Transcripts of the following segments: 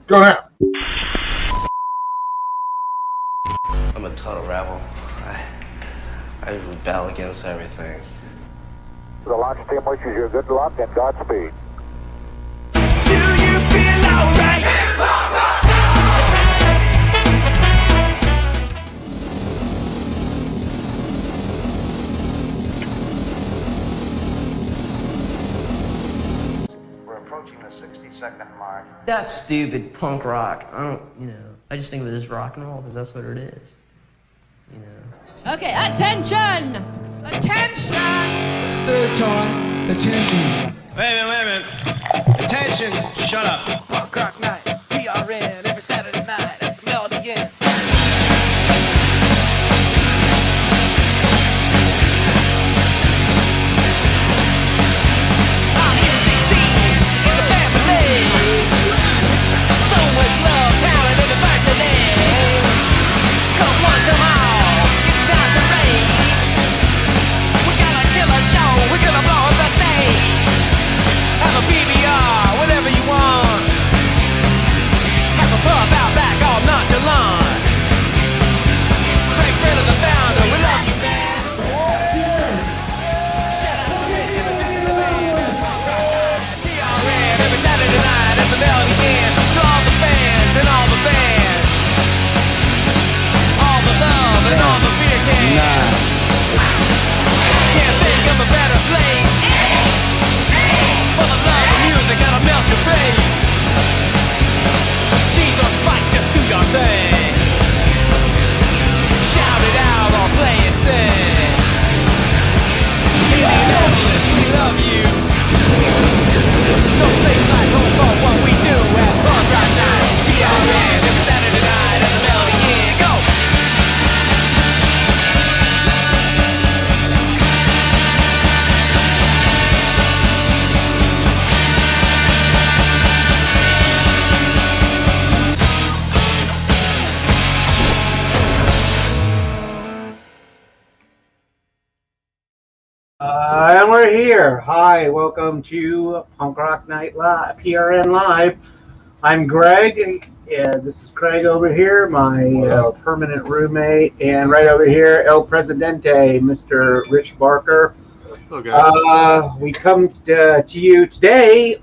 Go now. I'm a total rebel. I rebel against everything. The launch team wishes you good luck and Godspeed. Do you feel alright? We're approaching the 60-second mark. That's stupid punk rock. I just think of it as rock and roll because that's what it is. Okay, attention! Attention! It's the third time. Attention. Wait a minute. Attention. Shut up. Punk rock night, PRN, every Saturday night at the Melody Inn. I'm NCC, it's a family. So much love, talent, and diversity. Come on, come on, it's time to rage. We got a killer show, we're gonna blow up the stage. Have a PBR, whatever you want. Have a pub out back, all nonchalant. Great friend of the founder, we love you, man. Shout out to Chris, introducing the band. PRN, every Saturday night at the Melody Inn. To all the fans and all the bands. All the love and all the beer cans. Can't think of a better place. For the love of music that'll melt your face. Cheese or spike, just do your thing. Shout it out or play it sing. Indianapolis, we love you. No place like home for what we do at Punk Rock Night. PRN every Saturday night at the Melody Inn. Go! And we're here. Hi, welcome to Punk Rock Night Live, PRN Live. I'm Greg, and this is Craig over here, my permanent roommate, and right over here, El Presidente, Mr. Rich Barker. Hello, guys. We come to you today,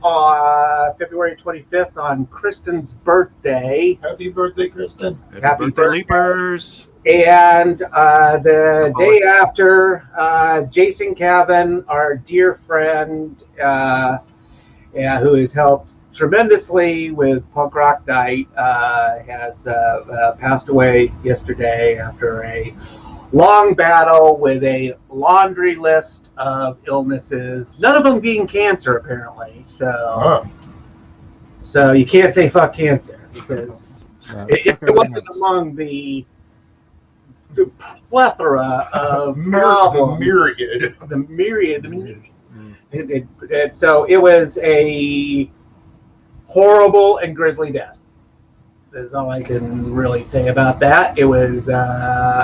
February 25th, on Kristen's birthday. Happy birthday, Kristen. Happy birthday, birthday. Leapers. And the day after, Jason Cavan, our dear friend, who has helped tremendously with Punk Rock Night, has passed away yesterday after a long battle with a laundry list of illnesses, none of them being cancer, apparently. So you can't say fuck cancer because it wasn't among the plethora of problems. The myriad. And so it was a horrible and grisly death. That's all I can really say about that. It was.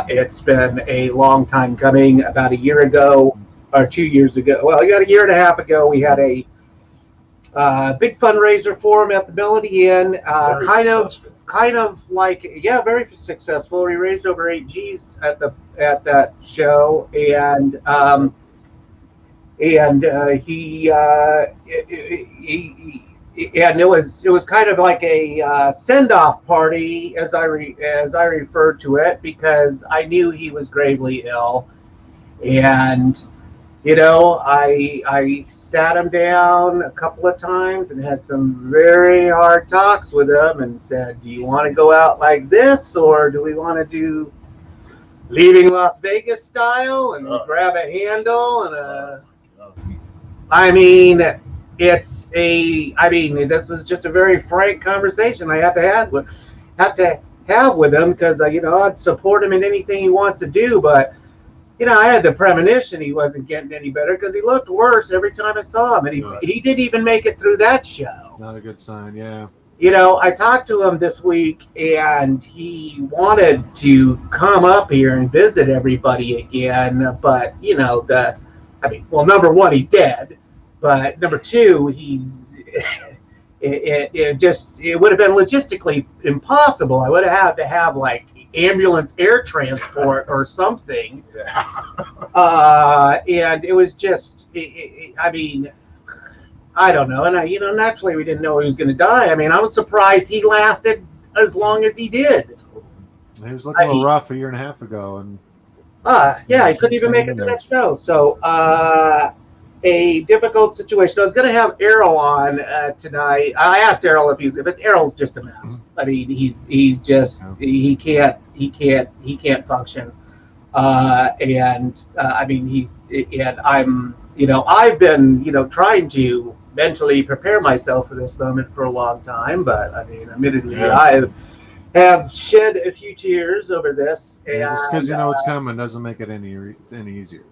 It's been a long time coming. About a year ago, or 2 years ago. Well, about a year and a half ago, we had a big fundraiser for him at the Melody Inn. Kind of like, very successful. We raised over 8 G's at that show, and it was kind of like a send-off party, as I referred to it, because I knew he was gravely ill, and I sat him down a couple of times and had some very hard talks with him and said, do you want to go out like this, or do we want to do Leaving Las Vegas style and grab a handle and this is just a very frank conversation I have to have with him, because I'd support him in anything he wants to do, but I had the premonition he wasn't getting any better because he looked worse every time I saw him, and he didn't even make it through that show. Not a good sign, yeah. I talked to him this week, and he wanted to come up here and visit everybody again, but number one, he's dead, but number two, it would have been logistically impossible. I would have had to have like ambulance air transport or something. And it was just, I mean, I don't know. And naturally we didn't know he was going to die. I mean, I was surprised he lasted as long as he did. He was looking a little rough a year and a half ago, and yeah, he couldn't even make it to that show. So a difficult situation. I was going to have Errol on tonight. I asked Errol but Errol's just a mess. I mean, he's just he can't function. And I mean, I'm I've been trying to mentally prepare myself for this moment for a long time, but I mean, admittedly, I have shed a few tears over this. And, just because it's coming doesn't make it any easier.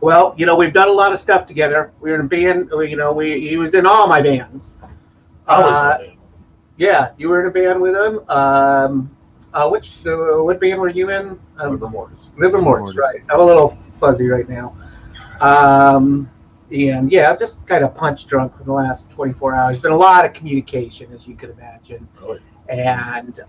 Well, we've done a lot of stuff together. We were in a band. He was in all my bands. Yeah, you were in a band with him. What band were you in? Livermore's, right. I'm a little fuzzy right now. And yeah, I'm just kind of punch drunk for the last 24 hours. Been a lot of communication, as you could imagine. Really? And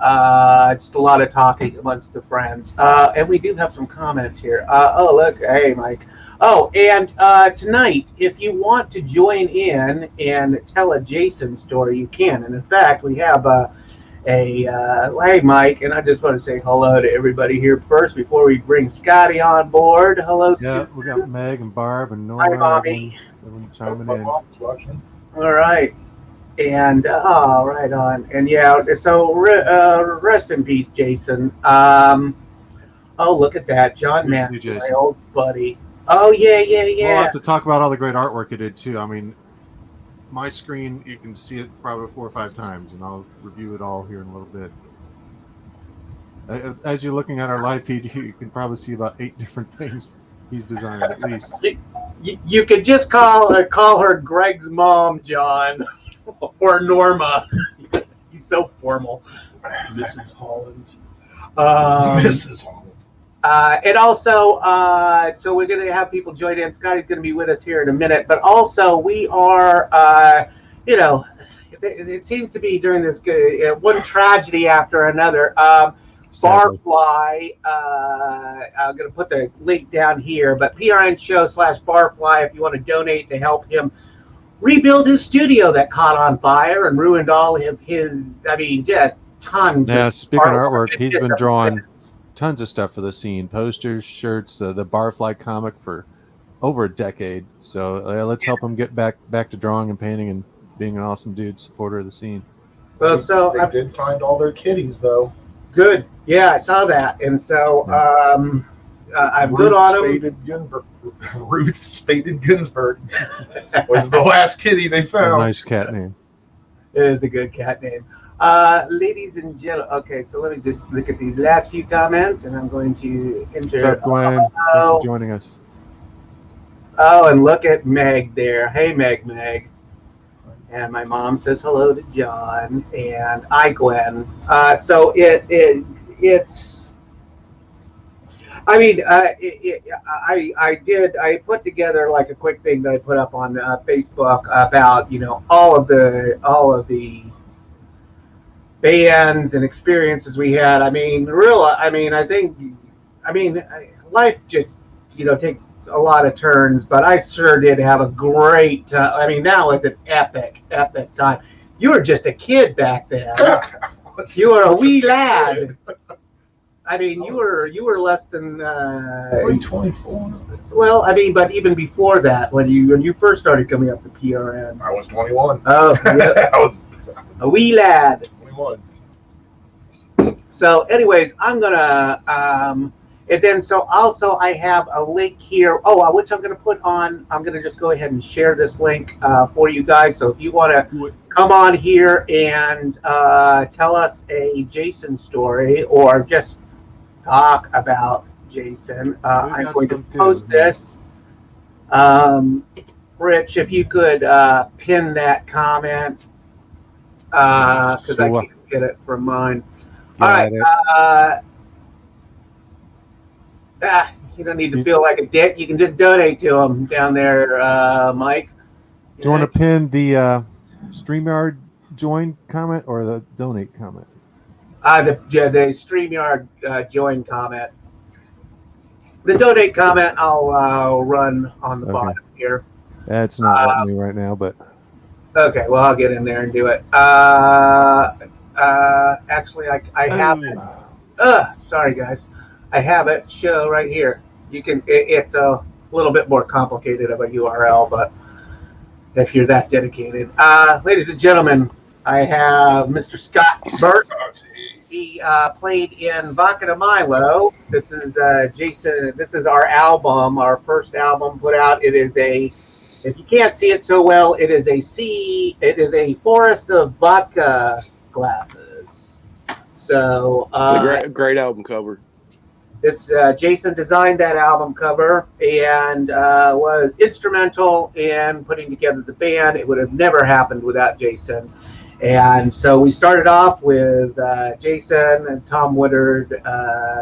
just a lot of talking amongst the friends. And we do have some comments here. Oh, look. Hey, Mike. Oh, and tonight, if you want to join in and tell a Jason story, you can. And in fact, we have hey, Mike, and I just want to say hello to everybody here first before we bring Scotty on board. Hello, yeah, Susan. We got Meg and Barb and Nora. Hi, Bobby. Everyone chiming in. All right. And right on. And yeah, so rest in peace, Jason. Oh, look at that, John Matt, my old buddy. Oh yeah. We'll have to talk about all the great artwork you did too. I mean, my screen, you can see it probably 4 or 5 times, and I'll review it all here in a little bit. As you're looking at our live feed, you can probably see about 8 different things he's designed at least. You could just call her Greg's mom, John, or Norma. He's so formal. Mrs. Holland. Mrs. Holland. And also, so we're going to have people join in. Scotty's going to be with us here in a minute. But also, we are, it seems to be during this one tragedy after another. Barfly, I'm going to put the link down here, but PRN show/Barfly if you want to donate to help him rebuild his studio that caught on fire and ruined all of his, just tons of speaking of artwork, he's been drawing tons of stuff for the scene, posters, shirts, the Barfly comic for over a decade. So let's help him get back to drawing and painting and being an awesome dude, supporter of the scene. Well, so they did find all their kitties though. Good, yeah, I saw that, and so I'm good on them. Ruth Spaded Ginsburg was the last kitty they found. A nice cat name. It is a good cat name. Ladies and gentlemen, okay, so let me just look at these last few comments, and I'm going to enter. What's up, Gwen? Thanks for joining us. Oh, and look at Meg there. Hey, Meg. And my mom says hello to John, and I, Gwen. So it's. I mean, I put together like a quick thing that I put up on Facebook about all of the bands and experiences we had. Life just takes a lot of turns, but I sure did have a great time. That was an epic time. You were just a kid back then. You were a wee lad. You were less than 24. Well, but even before that, when you first started coming up to PRN, I was 21. Oh, yeah. I was a wee lad. 21. So, anyways, I'm gonna and then so also I have a link here. Which I'm gonna put on. I'm gonna just go ahead and share this link for you guys. So if you want to come on here and tell us a Jason story or just talk about Jason, I'm going to post this. Rich, if you could pin that comment because I can't get it from mine. All right. You don't need to feel like a dick. You can just donate to him down there, Mike. Do you want to pin the StreamYard join comment or the donate comment? The StreamYard join comment. The donate comment I'll run on the Okay. bottom here. That's not letting me right now, but Okay, well I'll get in there and do it. Actually, I have it. Sorry guys, I have it. Show right here. You can. It's a little bit more complicated of a URL, but if you're that dedicated, ladies and gentlemen, I have Mr. Scott Burt. He played in Vodka de Milo. This is Jason. This is our album, our first album put out. It is a. If you can't see it so well, it is a forest of vodka glasses. So it's a great album cover. This Jason designed that album cover and was instrumental in putting together the band. It would have never happened without Jason. And so we started off with Jason and Tom Woodard,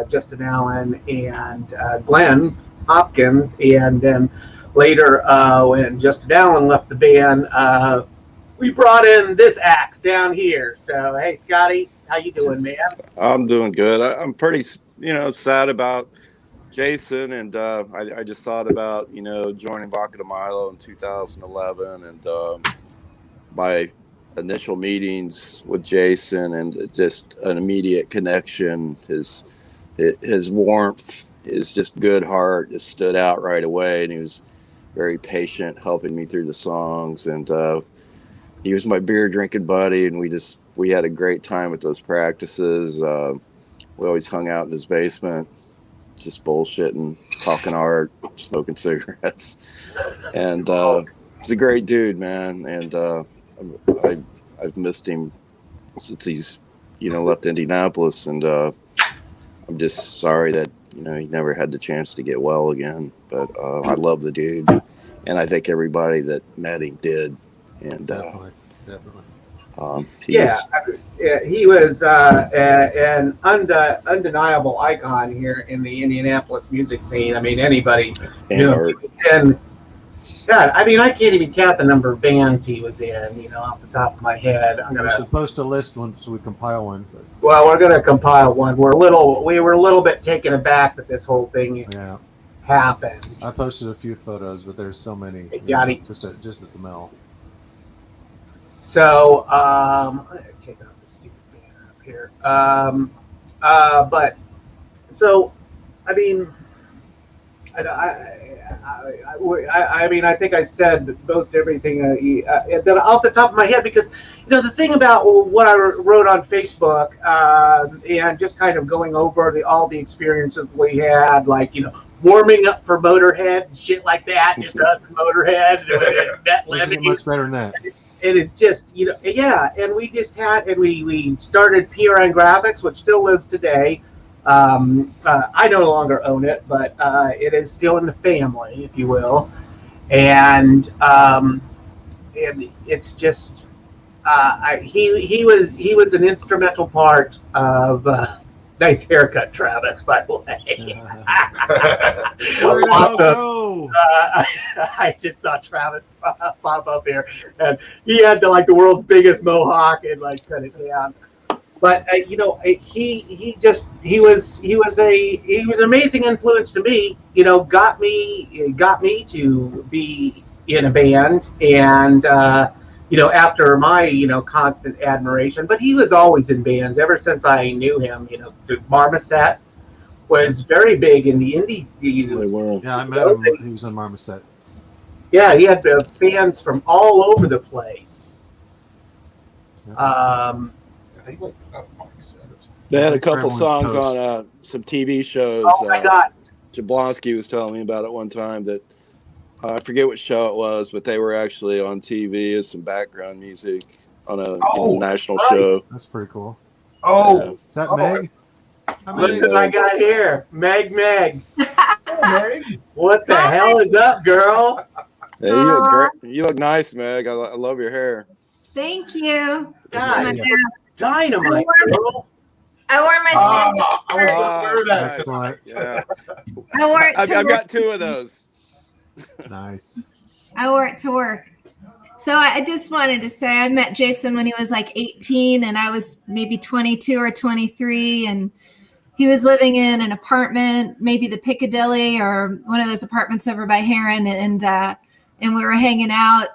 Justin Allen, and Glenn Hopkins. And then later, when Justin Allen left the band, we brought in this axe down here. So, hey, Scotty, how you doing, man? I'm doing good. I'm pretty, sad about Jason, and I just thought about, joining Vodka de Milo in 2011, and my initial meetings with Jason, and just an immediate connection. His warmth, his just good heart just stood out right away, and he was very patient, helping me through the songs, and he was my beer drinking buddy, and we had a great time at those practices. We always hung out in his basement, just bullshitting, talking art, smoking cigarettes, and he's a great dude, man. And I've missed him since he's left Indianapolis, and I'm just sorry that he never had the chance to get well again. But I love the dude, and I think everybody that met him did. And definitely. He was an undeniable icon here in the Indianapolis music scene. I mean, anybody knew him. And God, I mean, I can't even count the number of bands he was in, off the top of my head. We're supposed to list one so we compile one. But... Well, we're going to compile one. We were a little bit taken aback that this whole thing happened. I posted a few photos, but there's so many. Just at the mill. So, I'm going to take out the stupid banner up here. But, so, I mean, I mean, I think I said most everything that off the top of my head, because, the thing about what I wrote on Facebook and just kind of going over all the experiences we had, like, warming up for Motorhead and shit like that, just us and Motorhead. Doesn't get much better than that. And it's just, and we just we started PRN Graphics, which still lives today. I no longer own it, but it is still in the family, if you will. And it's just, he was an instrumental part of, nice haircut, Travis, by the way. Awesome. I just saw Travis pop up here, and he had the world's biggest mohawk and cut it down. But he was an amazing influence to me. Got me to be in a band, and after my constant admiration. But he was always in bands ever since I knew him. Marmoset was very big in the indie. Yeah, I met him. He was in Marmoset. Yeah, he had fans from all over the place. They had a couple songs on some TV shows. Oh my God! Jablonski was telling me about it one time that I forget what show it was, but they were actually on TV as some background music on a national show. That's pretty cool. Oh, is that Meg? Look what I got here, Meg. Meg. What the hell is up, girl? Hey, you look great. You look nice, Meg. I love your hair. Thank you. God, dynamite, girl. I wore my sandals. I was going to wear that. Right. Yeah. I wore it to I've work. got two of those. Nice. I wore it to work. So I just wanted to say I met Jason when he was like 18 and I was maybe 22 or 23, and he was living in an apartment, maybe the Piccadilly or one of those apartments over by Heron, and we were hanging out.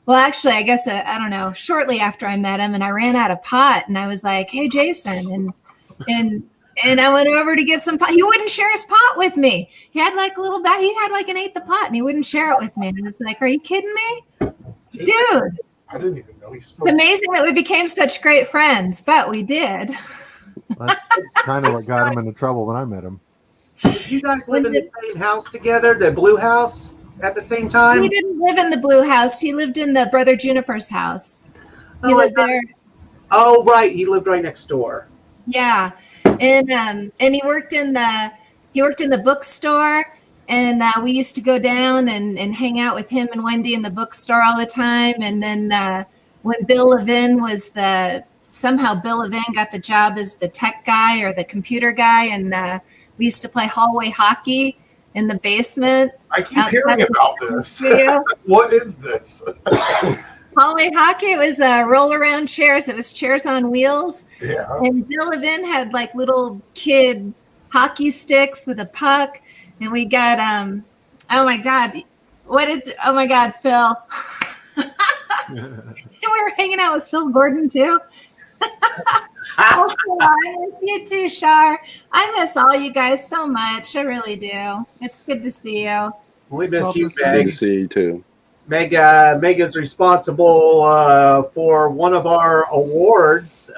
Well, actually, I guess I don't know. Shortly after I met him, and I ran out of pot, and I was like, "Hey, Jason," and I went over to get some pot. He wouldn't share his pot with me. He had like a little bag. He had like an eighth of pot, and he wouldn't share it with me. And I was like, "Are you kidding me, dude?" I didn't even know he smoked. It's amazing that we became such great friends, but we did. That's kind of what got him into trouble when I met him. Did you guys live in the same house together, the blue house, at the same time? He didn't live in the blue house. He lived in the Brother Juniper's house. He Oh, lived there. Oh, right. He lived right next door. Yeah, and he worked in the bookstore, and we used to go down and hang out with him and Wendy in the bookstore all the time. And then when Bill Levin somehow Bill Levin got the job as the tech guy or the computer guy, and we used to play hallway hockey in the basement. I keep hearing about this. What is this? Hallway hockey, it was roll around chairs. It was chairs on wheels. Yeah. And Bill Levin had like little kid hockey sticks with a puck. And we got, oh my God, Phil. We were hanging out with Phil Gordon too. Oh, I miss you too, Shar. I miss all you guys so much. I really do. It's good to see you. We miss you, Good Meg. to see you too. Meg is responsible for one of our awards,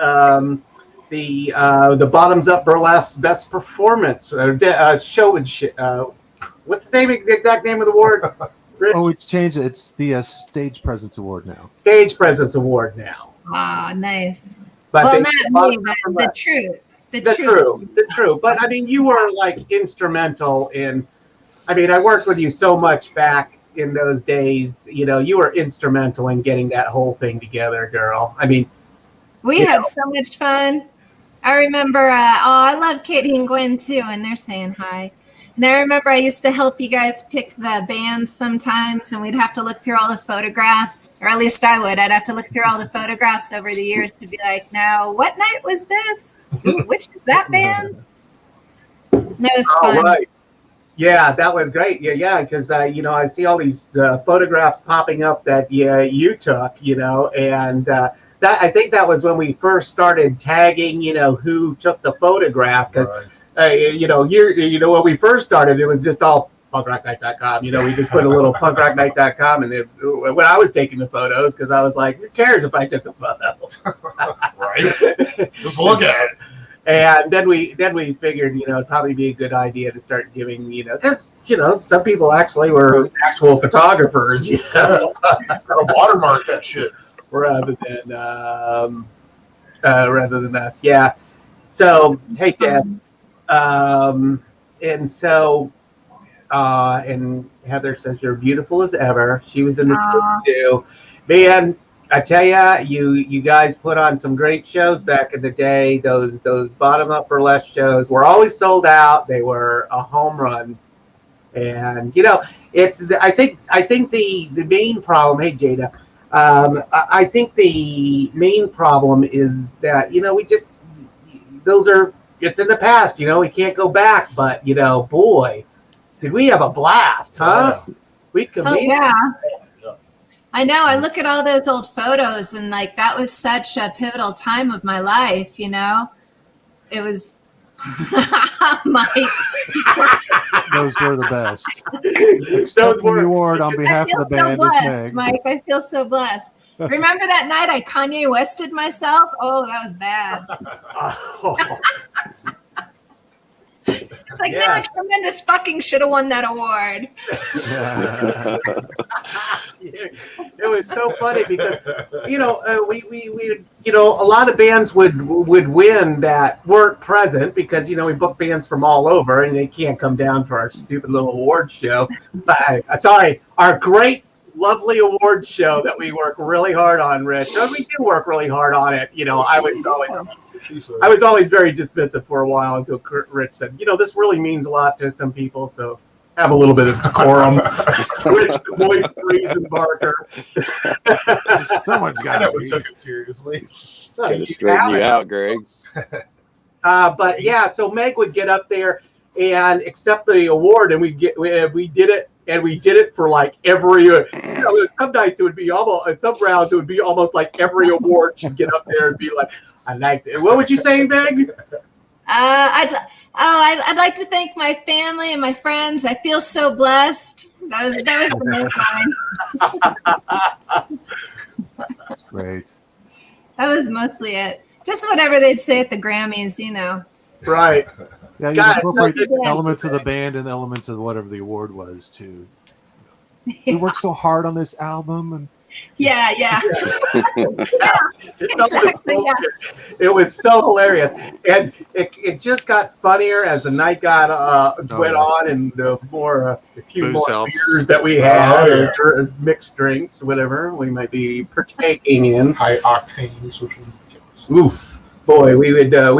the Bottoms Up Burlesque Best Performance show and shit. What's the exact name of the award? Rich? Oh, it's changed. It's the Stage Presence Award now. Stage Presence Award now. Ah, nice. But well, they- not me, but the truth. The truth. But I mean, you were like instrumental in. I mean, I worked with you so much back in those days. You know, you were instrumental in getting that whole thing together, girl. I mean, We had so much fun. I remember, I love Katie and Gwen too, and they're saying hi. And I remember I used to help you guys pick the bands sometimes, and we'd have to look through all the photographs, or at least I would. I'd have to look through all the photographs over the years to be like, now, what night was this? Ooh, which is that band? That was fun. oh, right. Yeah, that was great. Yeah, because you know, I see all these photographs popping up that you took, you know, and that I think that was when we first started tagging, you know, who took the photograph, because you know, when we first started, it was just all punkrocknight.com. You know, we just put a little punkrocknight.com, and when I was taking the photos, because I was like, who cares if I took a photo? Right. Just look at it. And then we figured, you know, it'd probably be a good idea to start giving, you know, because, you know, some people actually were actual photographers, you know, Gotta watermark that shit. rather than us. Yeah. So, hey, Deb. And so, and Heather says you're beautiful as ever. She was in the trip too. Man, I tell you guys put on some great shows back in the day. Those bottom up burlesque shows were always sold out. They were a home run. And you know, I think the main problem. Hey, Jada. I think the main problem is that, you know, it's in the past, you know, we can't go back, but, you know, boy, did we have a blast, huh? Yeah. We could Oh, yeah. I know. I look at all those old photos, and like that was such a pivotal time of my life, you know? It was Those were the best. Those Accepting were- the award on behalf of the band is blessed, Meg. Mike. I feel so blessed. Remember that night I Kanye Wested myself? Oh, that was bad. It's like, Yeah. no, Tremendous fucking should have won that award. It was so funny because, you know, we you know, a lot of bands would win that weren't present because, you know, we book bands from all over and they can't come down for our stupid little award show. But sorry, our great, lovely award show that we work really hard on, Rich. And we do work really hard on it. You know, I was always very dismissive for a while until Rich said, you know, this really means a lot to some people. So have a little bit of decorum. Rich the voice Reason Barker. Someone's I got never to took it seriously. Gotta straighten you out, Greg. But yeah, so Meg would get up there and accept the award, and we did it, and we did it for like every. Some nights it would be almost, in some rounds it would be almost like every award she'd get up there and be like, "I liked it." What would you say, Meg? I'd like to thank my family and my friends. I feel so blessed. That was the main line. That's great. That was mostly it. Just whatever they'd say at the Grammys, Right. Yeah, you God, incorporate so good. elements of the band and elements of whatever the award was too. We worked so hard on this album, and Yeah. Exactly, yeah. It was so hilarious, and it just got funnier as the night went on, and a few Booze more helped. beers that we had, or mixed drinks, whatever we might be partaking in. High octane social media. Oof, boy, we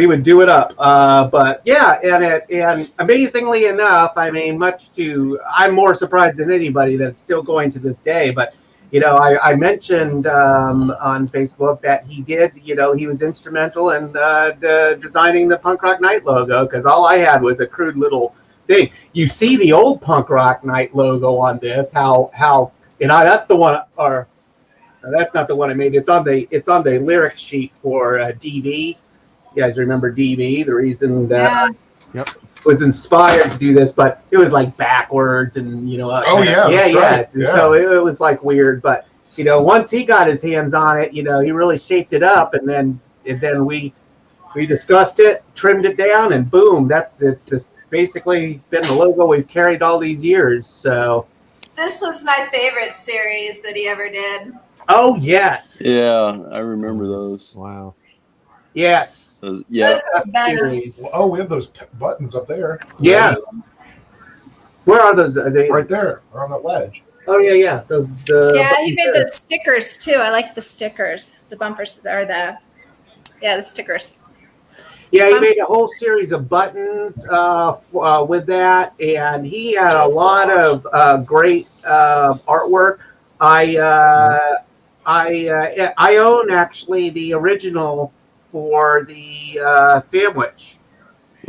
would do it up. But yeah, and amazingly enough, I mean, I'm more surprised than anybody that's still going to this day, but. I mentioned on Facebook that he did, he was instrumental in designing the Punk Rock Night logo, because all I had was a crude little thing. You see the old Punk Rock Night logo on this, that's the one, or that's not the one I made. It's on the lyric sheet for DV. You guys remember DV? The reason that was inspired to do this, but it was like backwards and right. So it was like weird, but once he got his hands on it, he really shaped it up, and then we discussed it, trimmed it down, and boom, it's this basically been the logo we've carried all these years. So This was my favorite series that he ever did. oh yes, Yeah, I remember those. wow. yes, Yeah, Those were the best. series. Oh, we have those buttons up there. Yeah. Where are those? Are they Right there. They're on that ledge. Oh yeah. Those. Yeah, he made those stickers too. I like the stickers. The bumpers or the stickers. Yeah, he made a whole series of buttons with that, and he had a lot of great artwork. I own actually the original for the sandwich,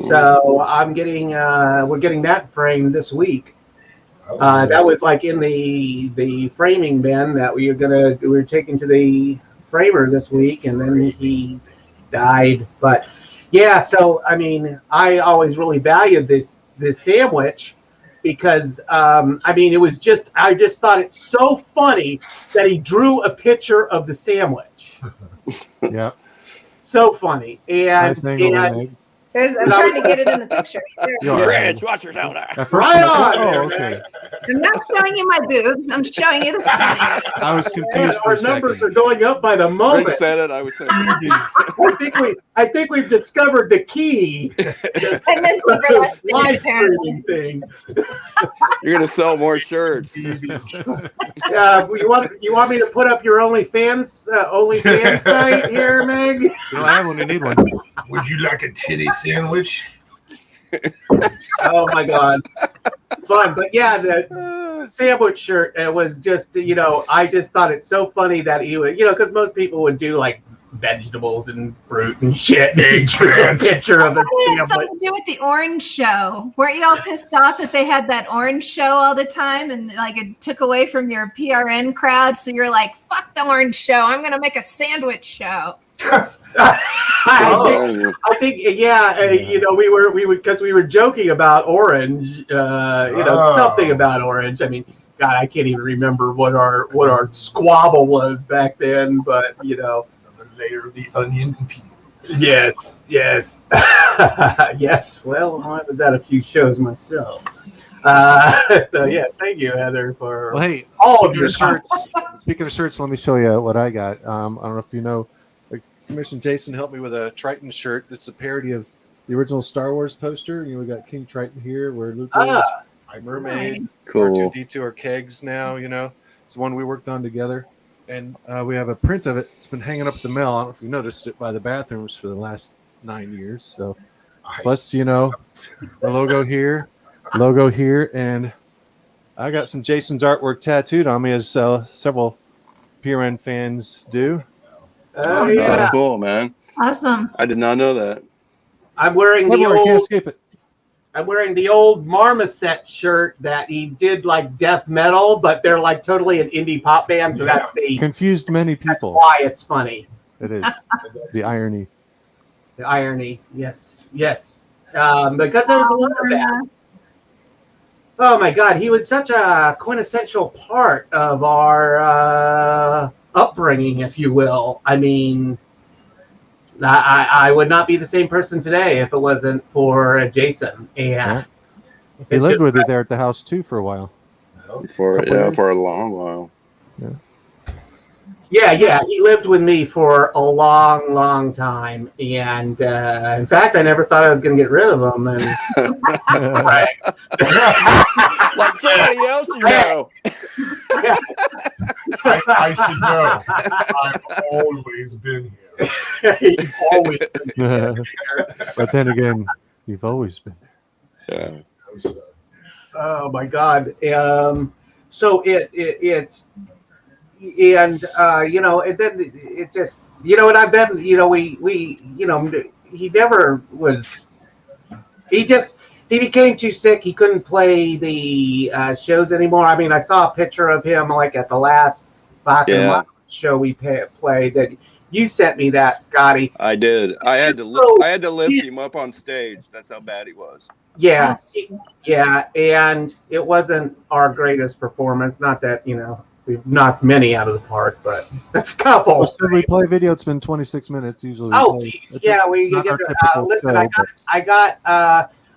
so I'm getting we're getting that framed this week. That was like in the framing bin that we were taking to the framer this week, and then he died. But yeah, so I mean, I always really valued this sandwich because I just thought it's so funny that he drew a picture of the sandwich. Yeah. So funny. And Nice angle, Meg. I'm trying to get it in the picture. You are. Reg, watch yourself now. At first Right I thought, on. oh, okay. I'm not showing you my boobs. I'm showing you the sandwich. I was confused for our a numbers second. are going up by the Reg moment. said it. I was saying. I think we've discovered the key. I missed the rest Live apparently. streaming thing. You're gonna sell more shirts. You want me to put up your OnlyFans site here, Meg? You don't have one, you need one. Would you like a titty sandwich? Oh my God, fun! But yeah, the sandwich shirt. It was just I just thought it's so funny that he would because most people would do like vegetables and fruit and shit. They drew a picture of a It had sandwich. something to do with the orange show. Weren't you all pissed off that they had that orange show all the time and like it took away from your PRN crowd? So you're like, fuck the orange show. I'm going to make a sandwich show. I think we were because we were joking about orange, something about orange. I mean, God, I can't even remember what our squabble was back then, but Another layer of the onion and peas. yes. Yes. Well, I was at a few shows myself. So yeah, thank you, Heather, for Well, hey, all of your shirts. Speaking of shirts, let me show you what I got. I don't know if you know. Commissioned Jason helped me with a Triton shirt. It's a parody of the original Star Wars poster. We got King Triton here, where Luke was, Mermaid, Cool. R2-D2 are kegs now. It's one we worked on together, and we have a print of it. It's been hanging up at the mill. I don't know if you noticed it by the bathrooms for the last 9 years. So, plus the logo here, and I got some Jason's artwork tattooed on me, as several PRN fans do. Oh yeah, cool, man. Awesome. I did not know that. I'm wearing the Everyone can't old. escape it. I'm wearing the old Marmoset shirt that he did like death metal, but they're like totally an indie pop band, so that's Confused many people. why it's funny. It is the irony. The irony, yes. Because there's a lot of that. Oh my God, he was such a quintessential part of our upbringing, if you will. I mean, I would not be the same person today if it wasn't for Jason. And he lived with you there at the house too for a while. For a long while. Yeah, he lived with me for a long, long time, and in fact, I never thought I was going to get rid of him. And like somebody else you know. I should know. I've always been here. You've always been here. But then again, you've always been there. Yeah. Oh my God. So it's and and then it just and I've been we he never was. He became too sick. He couldn't play the shows anymore. I mean, I saw a picture of him like at the last show we played. That you sent me that, Scotty. I did. I had to lift him up on stage. That's how bad he was. Yeah, and it wasn't our greatest performance. Not that we've knocked many out of the park, but a couple. Well, so we play video. It's been 26 minutes usually. Listen,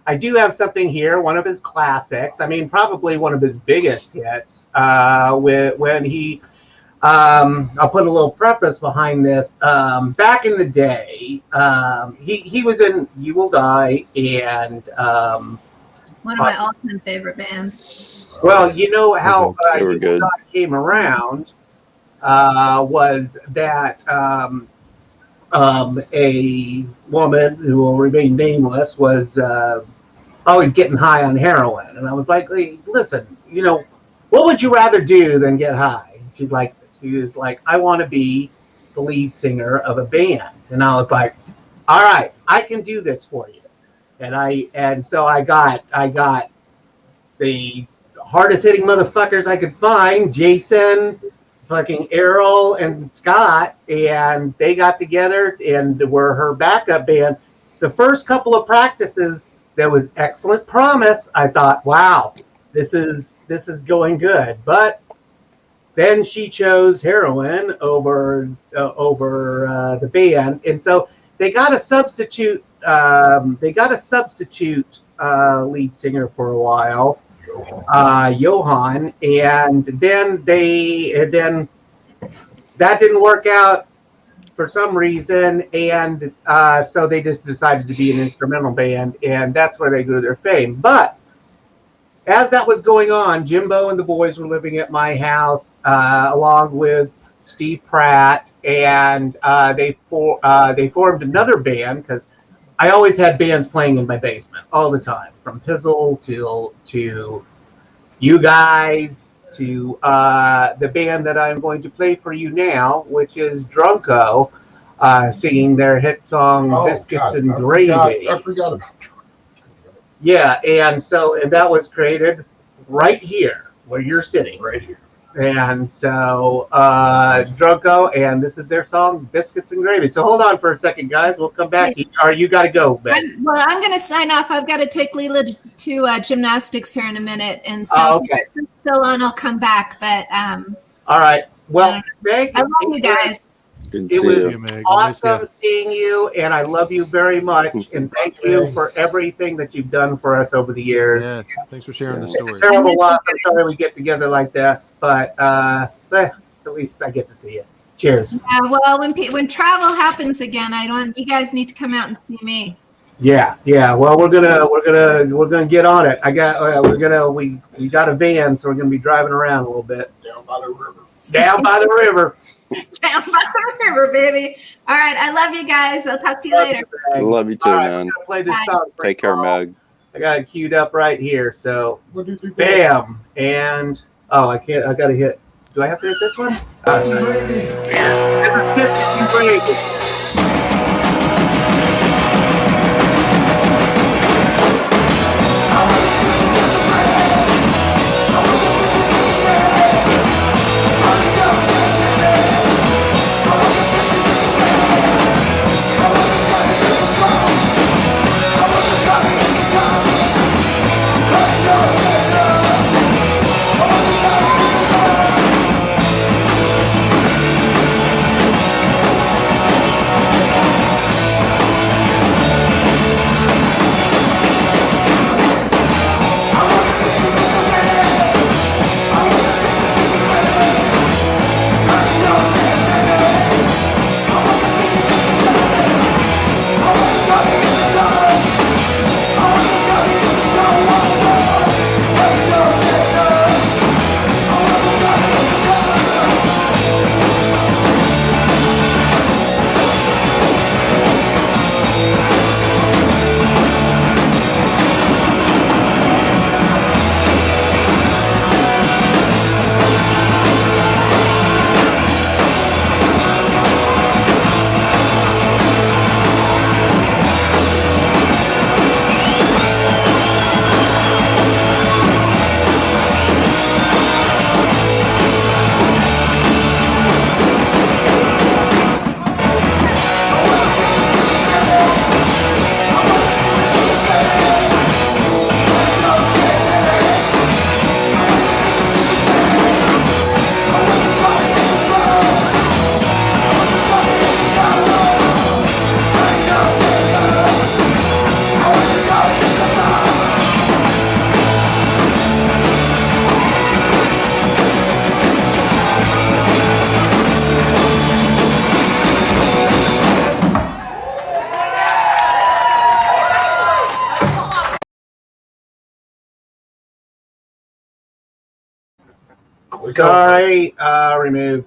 I do have something here. One of his classics. I mean, probably one of his biggest hits. When he, I'll put a little preface behind this. Back in the day, he was in "You Will Die" and one of my all-time favorite bands. Well, you know how they were good. Came around was that a woman who will remain nameless was always getting high on heroin, and I was like, hey, listen, what would you rather do than get high? She was like, I want to be the lead singer of a band, and I was like, all right, I can do this for you. And so I got the hardest hitting motherfuckers I could find, Jason, fucking Errol, and Scott, and they got together and were her backup band. The first couple of practices, there was excellent promise. I thought, wow, this is going good. But then she chose heroin over the band, and so they got a substitute. Lead singer for a while, Johan, and then that didn't work out for some reason, and so they just decided to be an instrumental band, and that's where they grew their fame. But as that was going on, Jimbo and the boys were living at my house, along with Steve Pratt, and they formed another band, because I always had bands playing in my basement all the time, from Pizzle to you guys to the band that I'm going to play for you now, which is Drunko, singing their hit song "Biscuits and Gravy." I forgot about it. Yeah, and that was created right here where you're sitting, right here. And so Drunko, and this is their song "Biscuits and Gravy." So hold on for a second, guys. We'll come back. Or you got to go, Ben. I'm going to sign off. I've got to take Leela to gymnastics here in a minute, and so if it's still on, I'll come back. But all right. Well, Meg, I love you guys. It was awesome seeing you, and I love you very much. And thank you for everything that you've done for us over the years. Yes, thanks for sharing the story. It's a terrible loss. I'm sorry we get together like this, but at least I get to see you. Cheers. Yeah, well, when travel happens again, you guys need to come out and see me. Yeah. Well, we're gonna get on it. We got a van, so we're gonna be driving around a little bit. Down by the river. Down by the river. Down by the river, baby. All right, I love you guys. I'll talk to you later. Love you too, man. Play this song. Take care, Meg. I got it queued up right here. So, bam, and I can't. I gotta hit. Do I have to hit this one? Biscuits and gravy. Sorry, remove.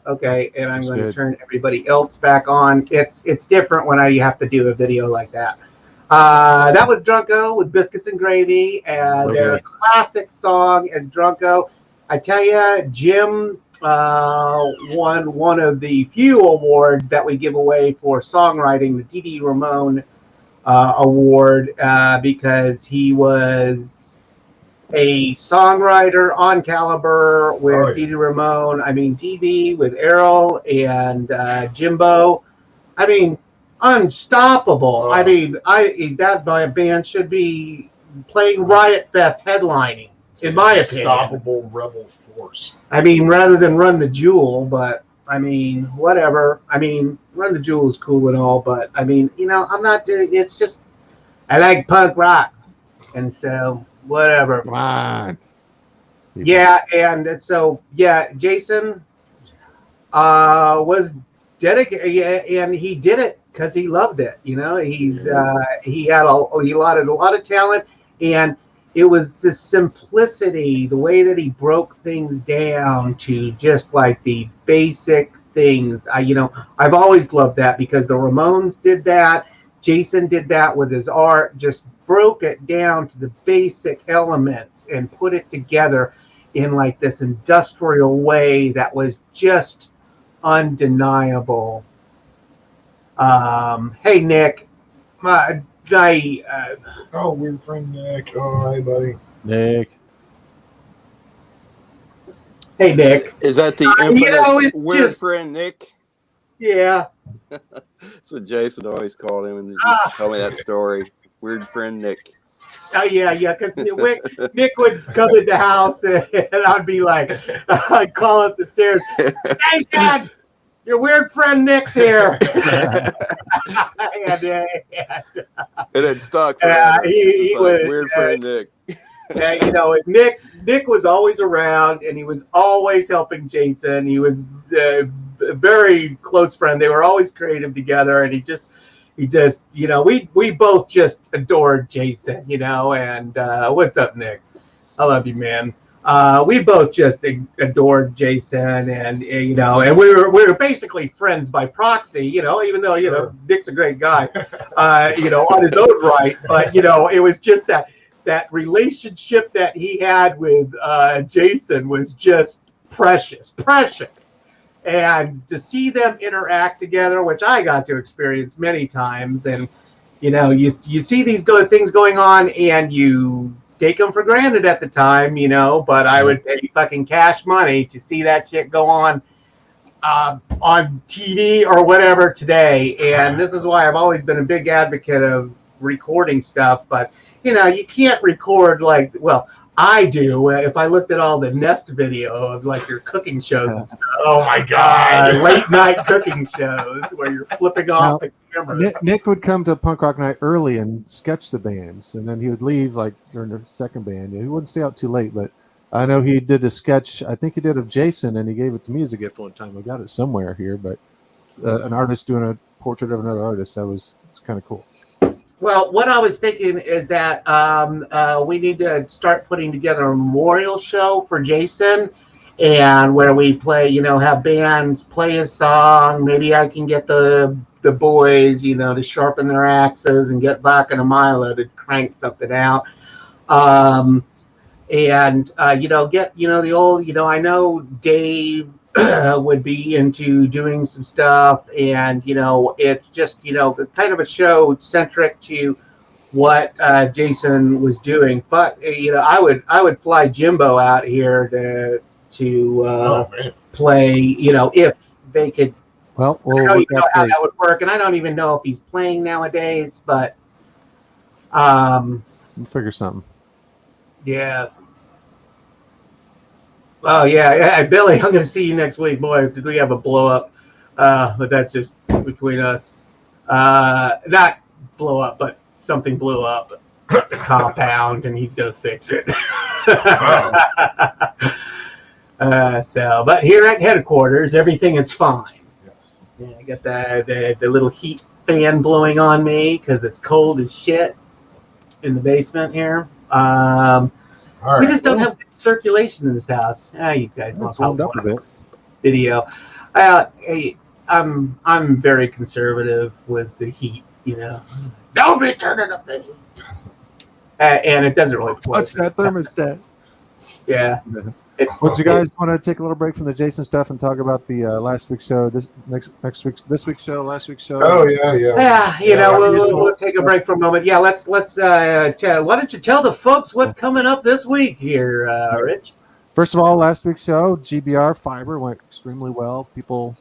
Okay, and I'm That's going to good. turn everybody else back on. It's different when I have to do a video like that. That was Drunko with Biscuits and Gravy, and their Okay. classic song is Drunko. I tell you, Jim won one of the few awards that we give away for songwriting, the Dee Ramone award, because he was a songwriter on caliber with Dee Ramone. I mean, DD with Errol and Jimbo. I mean, unstoppable. I mean, that band should be playing Riot Fest headlining, in my opinion. Unstoppable rebel force. I mean, rather than Run the Jewel, but I mean, whatever. I mean, Run the Jewel is cool and all, but I mean, I'm not doing. It's just I like punk rock, and so whatever. Come on. Yeah, and so Jason was dedicated, and he did it because he loved it. He had a lot of talent, and it was the simplicity, the way that he broke things down to just like the basic things. I've always loved that because the Ramones did that. Jason did that with his art, just broke it down to the basic elements and put it together in like this industrial way that was just undeniable. Hey, Nick. Oh, weird friend Nick. Oh, hey, buddy. Nick. Hey, Nick. Is that the infamous weird friend Nick? Yeah. That's what Jason always called him, and told me that story. Weird friend Nick. Oh yeah, because Nick would come in the house and I'd be like, I'd call up the stairs. Hey, Dad, your weird friend Nick's here. And it stuck. He was weird friend Nick. Nick was always around, and he was always helping Jason. He was a very close friend. They were always creative together, and he just we both just adored Jason, and what's up, Nick? I love you, man. We both just adored Jason, and and we were basically friends by proxy, even though Dick's a great guy, on his own right, but it was just that relationship that he had with Jason was just precious, and to see them interact together, which I got to experience many times, and you see these things going on, and you take them for granted at the time, but I would pay fucking cash money to see that shit go on TV or whatever today. And this is why I've always been a big advocate of recording stuff. But, you can't record I do. If I looked at all the Nest video of your cooking shows and stuff. Oh my God. Late night cooking shows where you're flipping off the camera. Nick would come to Punk Rock Night early and sketch the bands, and then he would leave during the second band. He wouldn't stay out too late, but I know he did a sketch. I think he did of Jason, and he gave it to me as a gift one time. I got it somewhere here, but an artist doing a portrait of another artist. It's kind of cool. Well, what I was thinking is that we need to start putting together a memorial show for Jason, and where we play, have bands play a song. Maybe I can get the boys, to sharpen their axes and get back in a Milo to crank something out. And get, the old, I know Dave would be into doing some stuff, and it's just kind of a show centric to what Jason was doing. But I would fly Jimbo out here to play, if they could. Well, I don't even know how that would work, and I don't even know if he's playing nowadays, but we'll figure something. Yeah. Oh yeah, Billy, I'm going to see you next week, boy. We have a blow up, but that's just between us. Not blow up, but something blew up at the compound, and he's going to fix it. But here at headquarters, everything is fine. Yes. Yeah, I got the little heat fan blowing on me because it's cold as shit in the basement here. We just don't have good circulation in this house. You guys It's warmed up a bit. Video. I'm very conservative with the heat. Don't be turning up the heat. And it doesn't really touch that thermostat. Yeah. Would you guys want to take a little break from the Jason stuff and talk about the last week's show, this week's show, last week's show? Oh yeah. We'll take a break for a moment. Yeah, let's. Why don't you tell the folks what's coming up this week here, Rich? First of all, last week's show, GBR Fiber went extremely well. People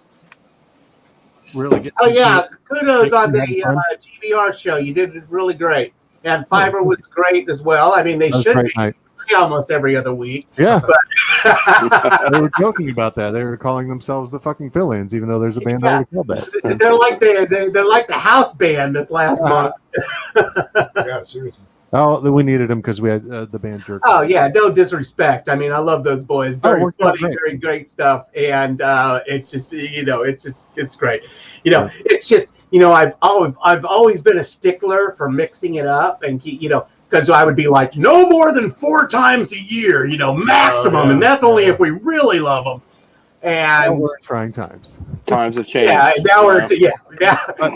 really get. Oh yeah, kudos on the GBR show. You did really great, and Fiber was great as well. I mean, they should be. Night. Almost every other week. Yeah. They were joking about that. They were calling themselves the fucking fill-ins, even though there's a band that called that. They're like the house band this last month. Yeah, seriously. Oh, we needed them because we had the band Jerk. Oh yeah, no disrespect. I mean, I love those boys. Very funny, very great stuff, and it's just it's great. It's just I've always been a stickler for mixing it up, and because I would be like, no more than 4 times a year, maximum, and that's only if we really love them. And now we're in trying times. Times have changed. Yeah, now we're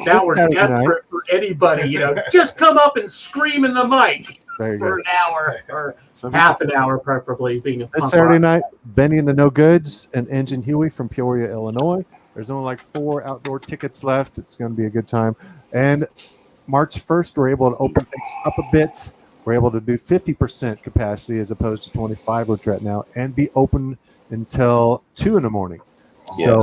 desperate for anybody. Just come up and scream in the mic for an hour or half an hour, preferably. Being a this Saturday night, Benny and the No Goods and Engine Huey from Peoria, Illinois. There's only 4 outdoor tickets left. It's going to be a good time. And March 1st, we're able to open things up a bit. We're able to do 50% capacity as opposed to 25, which we're at now, and be open until 2 in the morning. Yes. So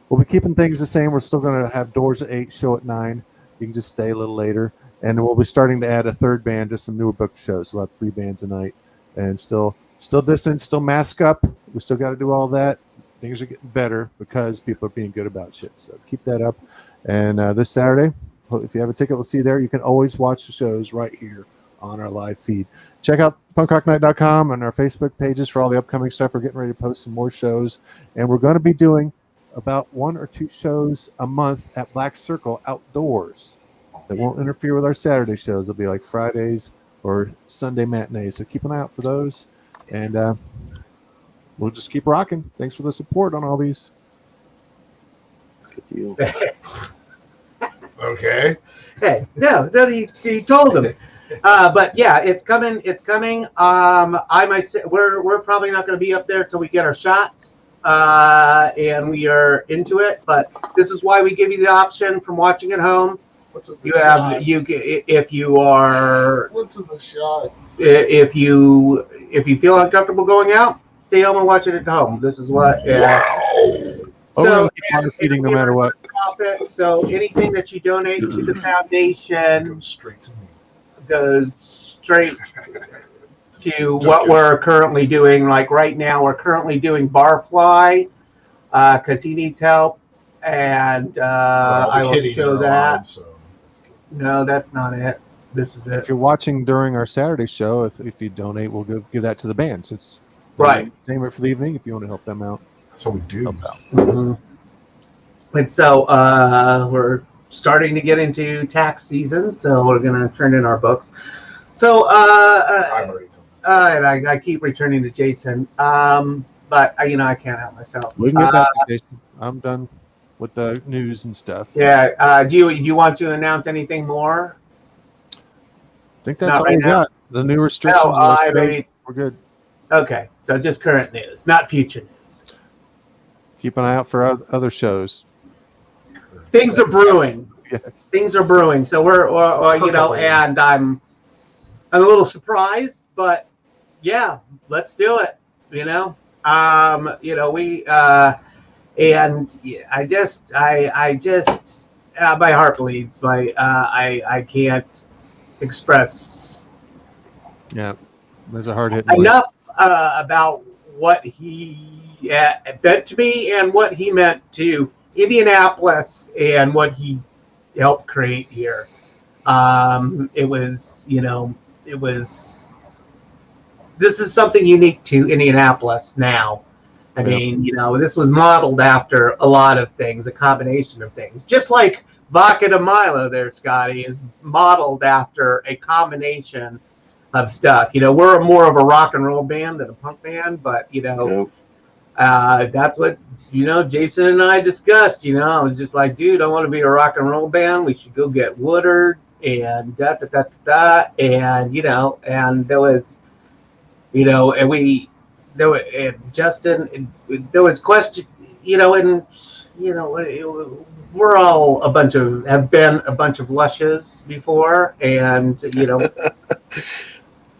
we'll be keeping things the same. We're still going to have doors at 8, show at 9. You can just stay a little later. And we'll be starting to add a third band to some newer booked shows. We'll have 3 bands a night. And still distance, still mask up. We still got to do all that. Things are getting better because people are being good about shit. So keep that up. And this Saturday, if you have a ticket, we'll see you there. You can always watch the shows right here on our live feed. Check out punkrocknight.com and our Facebook pages for all the upcoming stuff. We're getting ready to post some more shows, and we're going to be doing about 1 or 2 shows a month at Black Circle outdoors that won't interfere with our Saturday shows. It'll be like Fridays or Sunday matinees, so keep an eye out for those. And we'll just keep rocking. Thanks for the support on all these. Good deal. Okay. Hey, no, he told him. But yeah, it's coming. It's coming. We're probably not going to be up there till we get our shots, and we are into it. But this is why we give you the option from watching at home. What's in the You shot? have if you are What's in the shot? if you feel uncomfortable going out, stay home and watch it at home. This is what. Oh, So we'll keep on feeding no matter what. profit. So anything that you donate to the foundation Goes straight to me. goes straight to what we're currently doing. Like right now, we're currently doing Barfly because he needs help, and I will show that. On, so No, that's not it. This is If it. you're watching during our Saturday show, if you donate, we'll give that to the bands. It's Right. entertainment for the evening. If you want to help them out, that's what we do. help out. Mm-hmm. And so we're starting to get into tax season, so we're going to turn in our books. So I've already done and I keep returning to Jason, but I can't help myself. We can get back to Jason. I'm done with the news and stuff. Yeah. Do you want to announce anything more? I think that's Not all right we now. got. The new restrictions. No, are maybe. we're good. Okay, so just current news, not future news. Keep an eye out for other shows. Things are brewing. Yes. Things are brewing. So we're and I'm a little surprised, but yeah, let's do it. We and yeah, I just my heart bleeds. I can't express Yeah, there's a hard hit. enough about what he meant to me and what he meant to Indianapolis and what he helped create here. This is something unique to Indianapolis now. I mean, this was modeled after a lot of things, a combination of things. Just like Vodka de Milo there, Scotty, is modeled after a combination of stuff. We're more of a rock and roll band than a punk band, but that's what Jason and I discussed. I was just like, dude, I want to be a rock and roll band. We should go get Woodard and and there was Justin. There was question, we're all have been a bunch of lushes before, and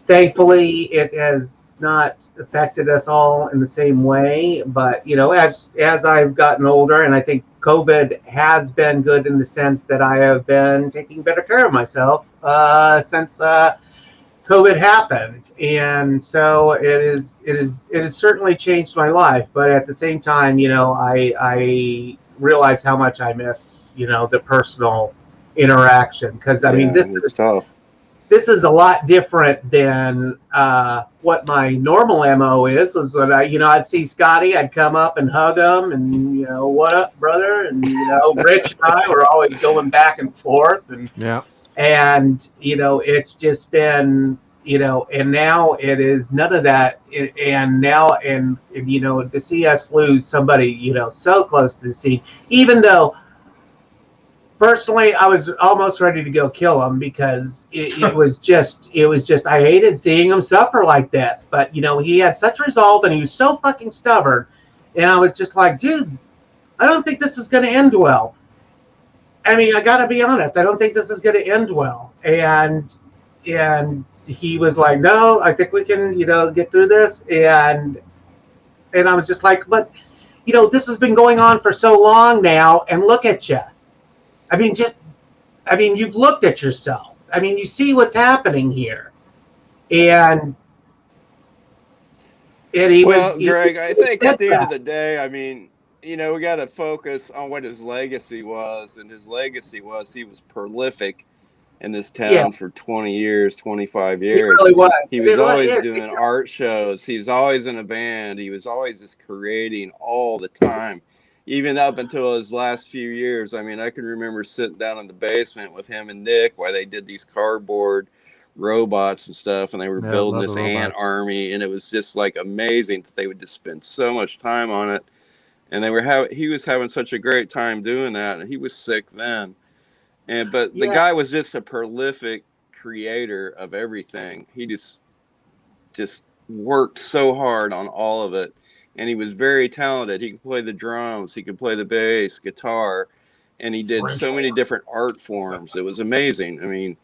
thankfully it has not affected us all in the same way. But as I've gotten older, and I think COVID has been good in the sense that I have been taking better care of myself since COVID happened, and so it has certainly changed my life. But at the same time, I realize how much I miss the personal interaction, because I mean this is tough. This is a lot different than what my normal MO is. Was when I'd see Scotty, I'd come up and hug him, and what up, brother? And Rich and I were always going back and forth, and it's just been and now it is none of that. And now to see us lose somebody so close to the scene, even though. Personally, I was almost ready to go kill him because it was just I hated seeing him suffer like this. But he had such resolve and he was so fucking stubborn, and I was just like, dude, I don't think this is going to end well. I mean, I got to be honest, I don't think this is going to end well. And he was like, no, I think we can get through this. And I was just like, but this has been going on for so long now, and look at you. I mean, you've looked at yourself. I mean, you see what's happening here. And Greg, I think at the end of the day, I mean, we got to focus on what his legacy was. And his legacy was he was prolific in this town for 20 years, 25 years. He really was. He was always doing art shows. He was always in a band. He was always just creating all the time. Even up until his last few years. I mean, I can remember sitting down in the basement with him and Nick while they did these cardboard robots and stuff, and they were Yeah, building love this the ant robots. army, and it was just like amazing that they would just spend so much time on it. And he was having such a great time doing that, and he was sick then. But the guy was just a prolific creator of everything. He just worked so hard on all of it, and he was very talented. He could play the drums, he could play the bass, guitar, and he did so many different art forms. It was amazing. I mean,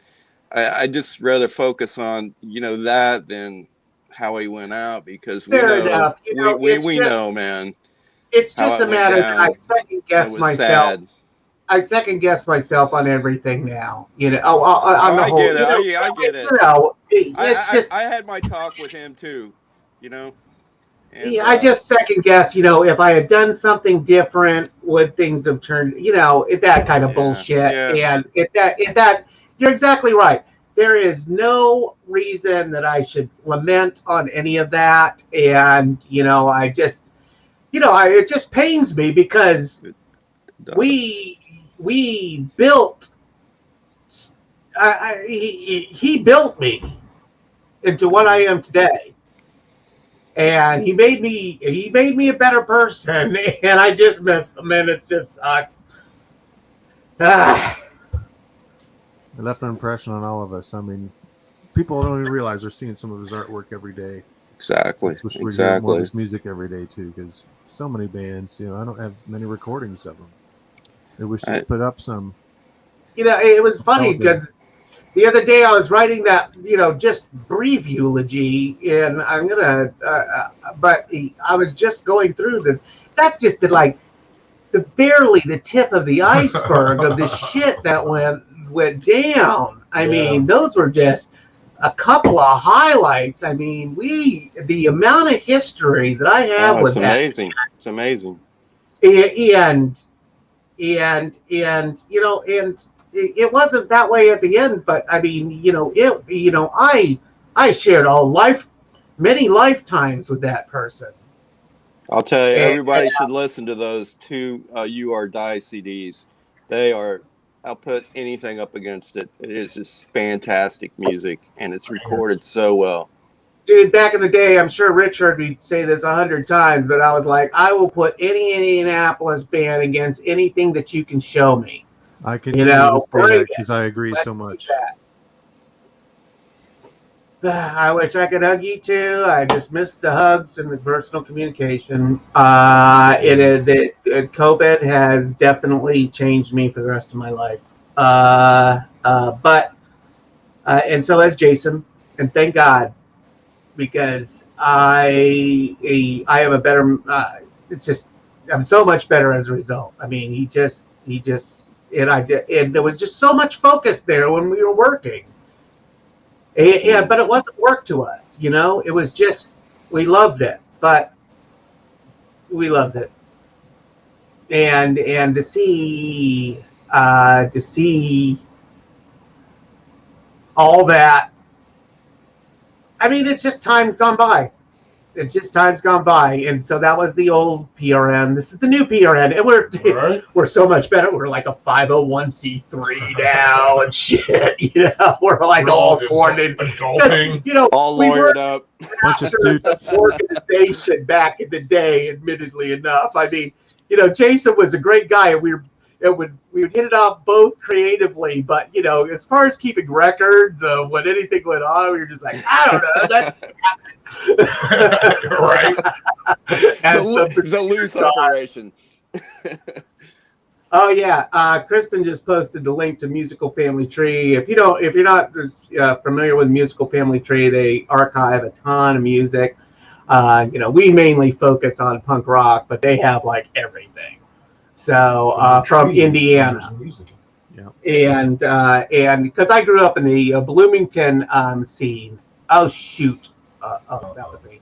I just rather focus on that than how he went out, because we know we know, man. It's just a matter that I second guess myself. Sad. I second guess myself on everything now. On the whole. Get it. I get it. It's just. I had my talk with him too. And, I just second guess. If I had done something different, would things have turned? That kind of bullshit. Yeah. And that you're exactly right. There is no reason that I should lament on any of that. And I just. It just pains me because we built. He built me into what I am today, and he made me a better person. And I just miss him, and it just sucks. It left an impression on all of us. I mean, people don't even realize they're seeing some of his artwork every day. Exactly. Wish we get more of his music every day too, because so many bands. I don't have many recordings of them. I wish they'd put up some. It was funny because the other day I was writing that just brief eulogy, and I'm gonna. But I was just going through that just did like barely the tip of the iceberg of the shit that went down. I mean, those were just a couple of highlights. I mean, the amount of history that I have with that. It's amazing. And it wasn't that way at the end, but I mean, I shared many lifetimes with that person. I'll tell you, everybody should listen to those two You Are Die CDs. I'll put anything up against it. It is just fantastic music, and it's recorded so well. Dude, back in the day, I'm sure Rich heard me say this 100 times, but I was like, I will put any Indianapolis band against anything that you can show me. I continue to say that because I agree so much. I wish I could hug you too. I just missed the hugs and the personal communication. COVID has definitely changed me for the rest of my life. And so has Jason, and thank God, because I am a better. I'm so much better as a result. I mean, and there was just so much focus there when we were working. But it wasn't work to us, It was just we loved it, and to see all that. I mean, it's just time's gone by. And so that was the old PRN. This is the new PRN, and we're so much better. We're like a 501c3 now and shit. We're like all coordinated, all lawyered up, bunch of suits. Organization back in the day, admittedly enough. I mean, Jason was a great guy, and we would hit it off both creatively, but as far as keeping records of when anything went on, we were just like, I don't know. That right. It's a loose operation. Oh yeah, Kristen just posted the link to Musical Family Tree. If you're not familiar with Musical Family Tree, they archive a ton of music. We mainly focus on punk rock, but they have like everything. So from Indiana, and because I grew up in the Bloomington scene. Oh shoot. That was me.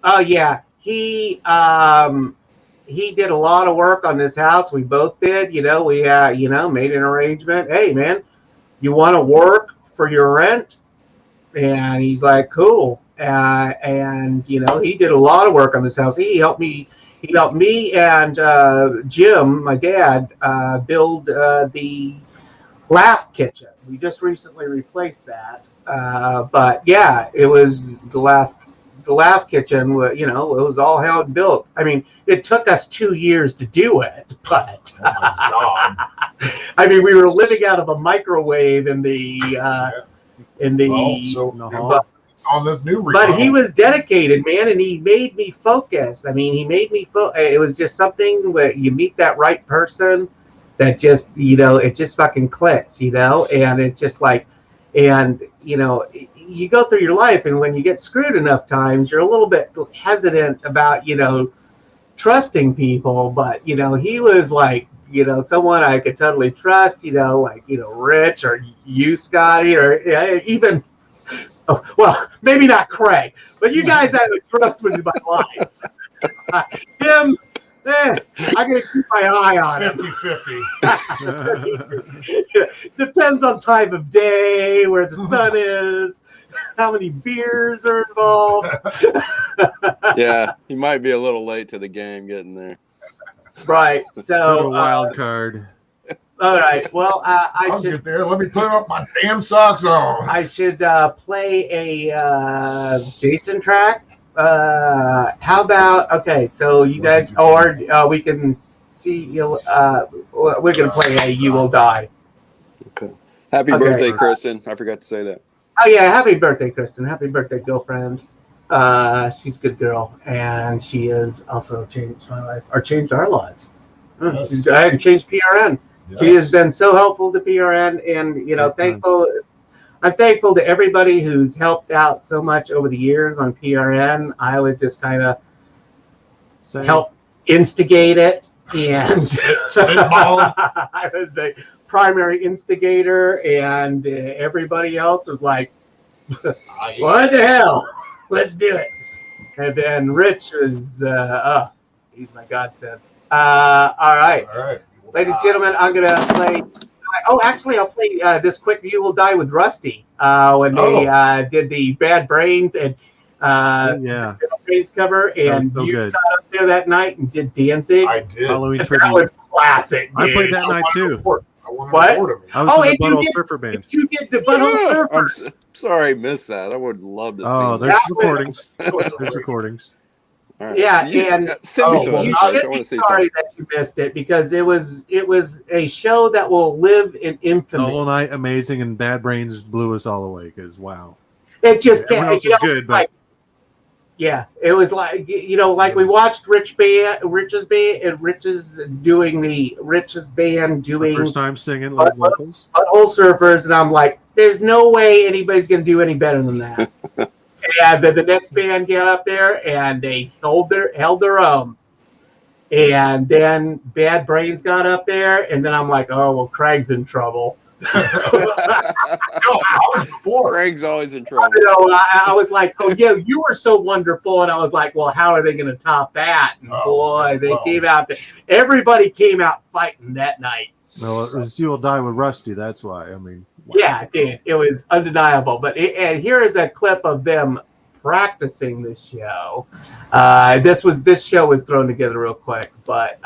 Oh yeah, he did a lot of work on this house. We both did. We made an arrangement. Hey man, you want to work for your rent? And he's like, cool. And he did a lot of work on this house. He helped me and Jim, my dad, build last kitchen. We just recently replaced that. But yeah, it was the last kitchen. You know, it was all held built. I mean, it took us 2 years to do it, but Oh my God. I mean, we were living out of a microwave in the Well, on this new remodel. But he was dedicated, man, and he made me focus. I mean, he made me it was just something where you meet that right person that just, you know, it just fucking clicks, you know, and it's just like, and, you know, you go through your life, and when you get screwed enough times, you're a little bit hesitant about, you know, trusting people. But, you know, he was like, you know, someone I could totally trust, you know, like, you know, Rich or you, Scotty, or even, oh, well, maybe not Craig, but you guys I would trust with my life. Him, I'm going to keep my eye on him. 50-50. Depends on time of day, where the sun is, how many beers are involved. Yeah, he might be a little late to the game getting there. Right. So wild card. All right. Well, I'll get there. Let me put up my damn socks on. I should play a Jason track. How about, okay, so you guys, or we can see, we're going to play a You Will Die. Okay. Happy birthday, Kristen. I forgot to say that. Oh, yeah. Happy birthday, Kristen. Happy birthday, girlfriend. She's a good girl, and she has also changed my life, or changed our lives. Yes. I changed PRN. Yes. She has been so helpful to PRN, and, you know, I'm thankful to everybody who's helped out so much over the years on PRN. I would just kind of help instigate it, and I was the primary instigator, and everybody else was like, what the hell? Let's do it. And then Rich was, he's my godsend. All right. Ladies and gentlemen, I'm going to play. Oh, actually, I'll play this quick You Will Die with Rusty when they did the Bad Brains and Bad Brains cover. And so you good. got up there that night and did Danzig. I did. Halloween That tribute. was classic. I dude. played that night too. What? I was in the Butthole Surfer band. You did the Butthole Surfer. I'm sorry I missed that. I would love to see Oh, that. there's recordings. There's recordings. All right. Yeah, You and send me some you pictures. I should want be to see sorry something. that you missed it, because it was a show that will live in The infamy. whole night amazing, and Bad Brains blew us all away because wow. It just Everyone can't. else is good, but Yeah, it was like, you know, like we watched Rich's band doing first time singing live vocals. Butthole Surfers, and I'm like, there's no way anybody's gonna do any better than that. And then the next band got up there and they held their own. And then Bad Brains got up there, and then I'm like, oh well, Craig's in trouble. Craig's always in trouble. You know, I was like, oh yeah, you were so wonderful, and I was like, well, how are they going to top that? And boy, they came out. Everybody came out fighting that night. No, it was You Will Die with Rusty. That's why. I mean, wow. Yeah, dude, it was undeniable. But and here is a clip of them practicing this show. This show was thrown together real quick, but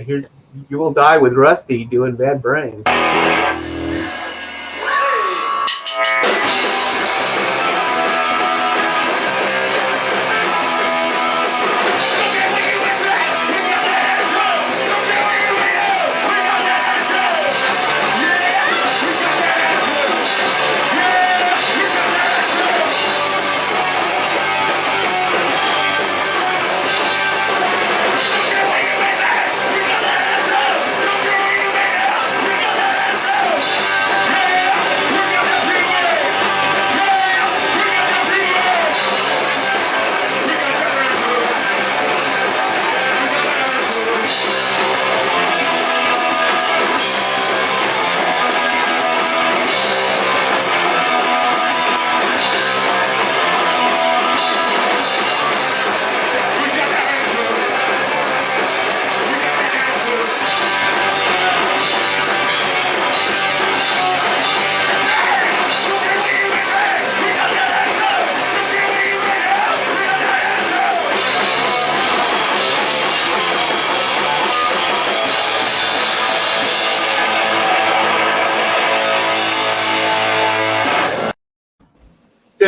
here's You Will Die with Rusty doing Bad Brains.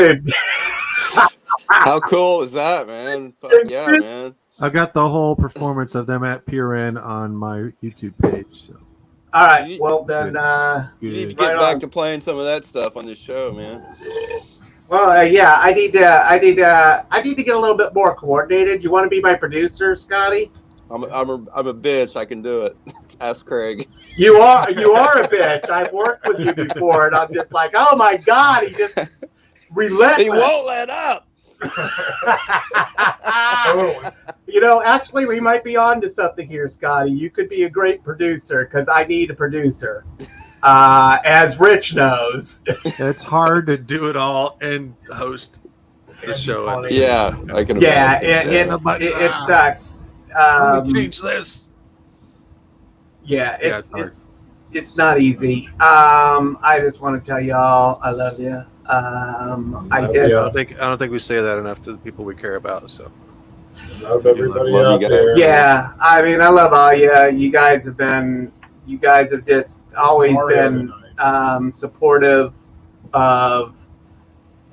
dude. How cool is that, man? Fuck yeah, man. I've got the whole performance of them at PRN on my YouTube page. So. All right. Well, then. You need to get back to playing some of that stuff on this show, man. Well, yeah, I need to get a little bit more coordinated. You want to be my producer, Scotty? I'm a bitch. I can do it. Ask Craig. You are a bitch. I've worked with you before, and I'm just like, oh my god, he just relentless. He won't let up. You know, actually, we might be on to something here, Scotty. You could be a great producer because I need a producer. As Rich knows. It's hard to do it all and host the show. At the yeah, I can. Yeah, it sucks. Let me change this. Yeah, it's not easy. I just want to tell y'all I love you. I don't think we say that enough to the people we care about. So love everybody out there. Yeah, I mean I love all you. You guys have just always been supportive of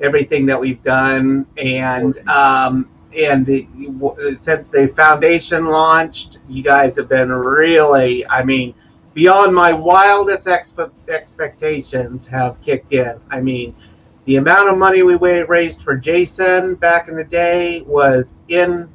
everything that we've done, and since the foundation launched, you guys have been really, I mean, beyond my wildest expectations have kicked in. I mean, the amount of money we raised for Jason back in the day was I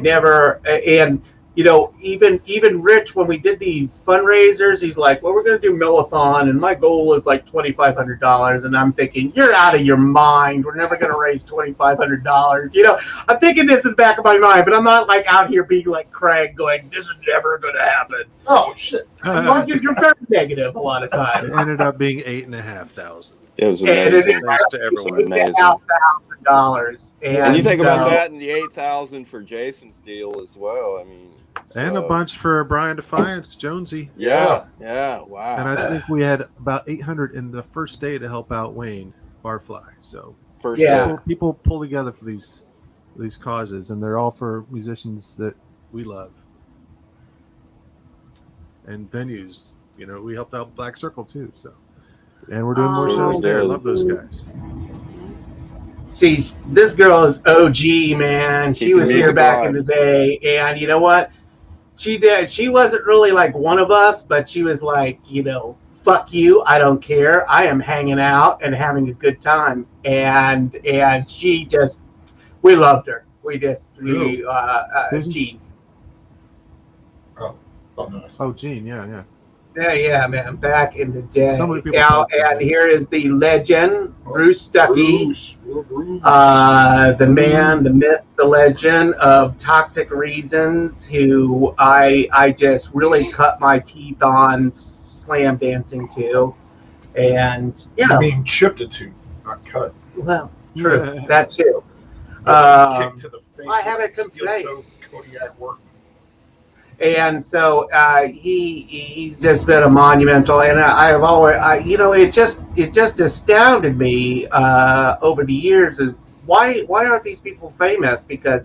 never, and you know, even Rich, when we did these fundraisers, he's like, well, we're going to do Millathon, and my goal is like $2,500. And I'm thinking, you're out of your mind. We're never going to raise $2,500. You know, I'm thinking this in the back of my mind, but I'm not like out here being like Craig going, this is never going to happen. Oh, shit. You're very negative a lot of times. It ended up being $8,500. It was amazing. Thanks to everyone. Amazing. $1,000. And you think about that and the $8,000 for Jason's deal as well. I mean, and a bunch for Brian Defiance, Jonesy. Yeah, wow. And I think we had about 800 in the first day to help out Wayne Barfly. So people pull together for these causes, and they're all for musicians that we love. And venues, you know, we helped out Black Circle too. So, and we're doing more shows there. I love those guys. See, this girl is OG, man. She was here back in the day, and you know what? She did. She wasn't really like one of us, but she was like, you know, fuck you. I don't care. I am hanging out and having a good time, and she just, we loved her. Jean. Oh, Gene, yeah. Yeah, man. Back in the day. And here is the legend, Bruce Stuckey, the man, the myth, the legend of Toxic Reasons, who I just really cut my teeth on slam dancing to, and you know, being chipped it to, not cut. Well, true, that too. Kick to the face. I haven't complained. Kodiak work. And so he's just been a monumental, and I've always, you know, it just astounded me over the years is why aren't these people famous? Because,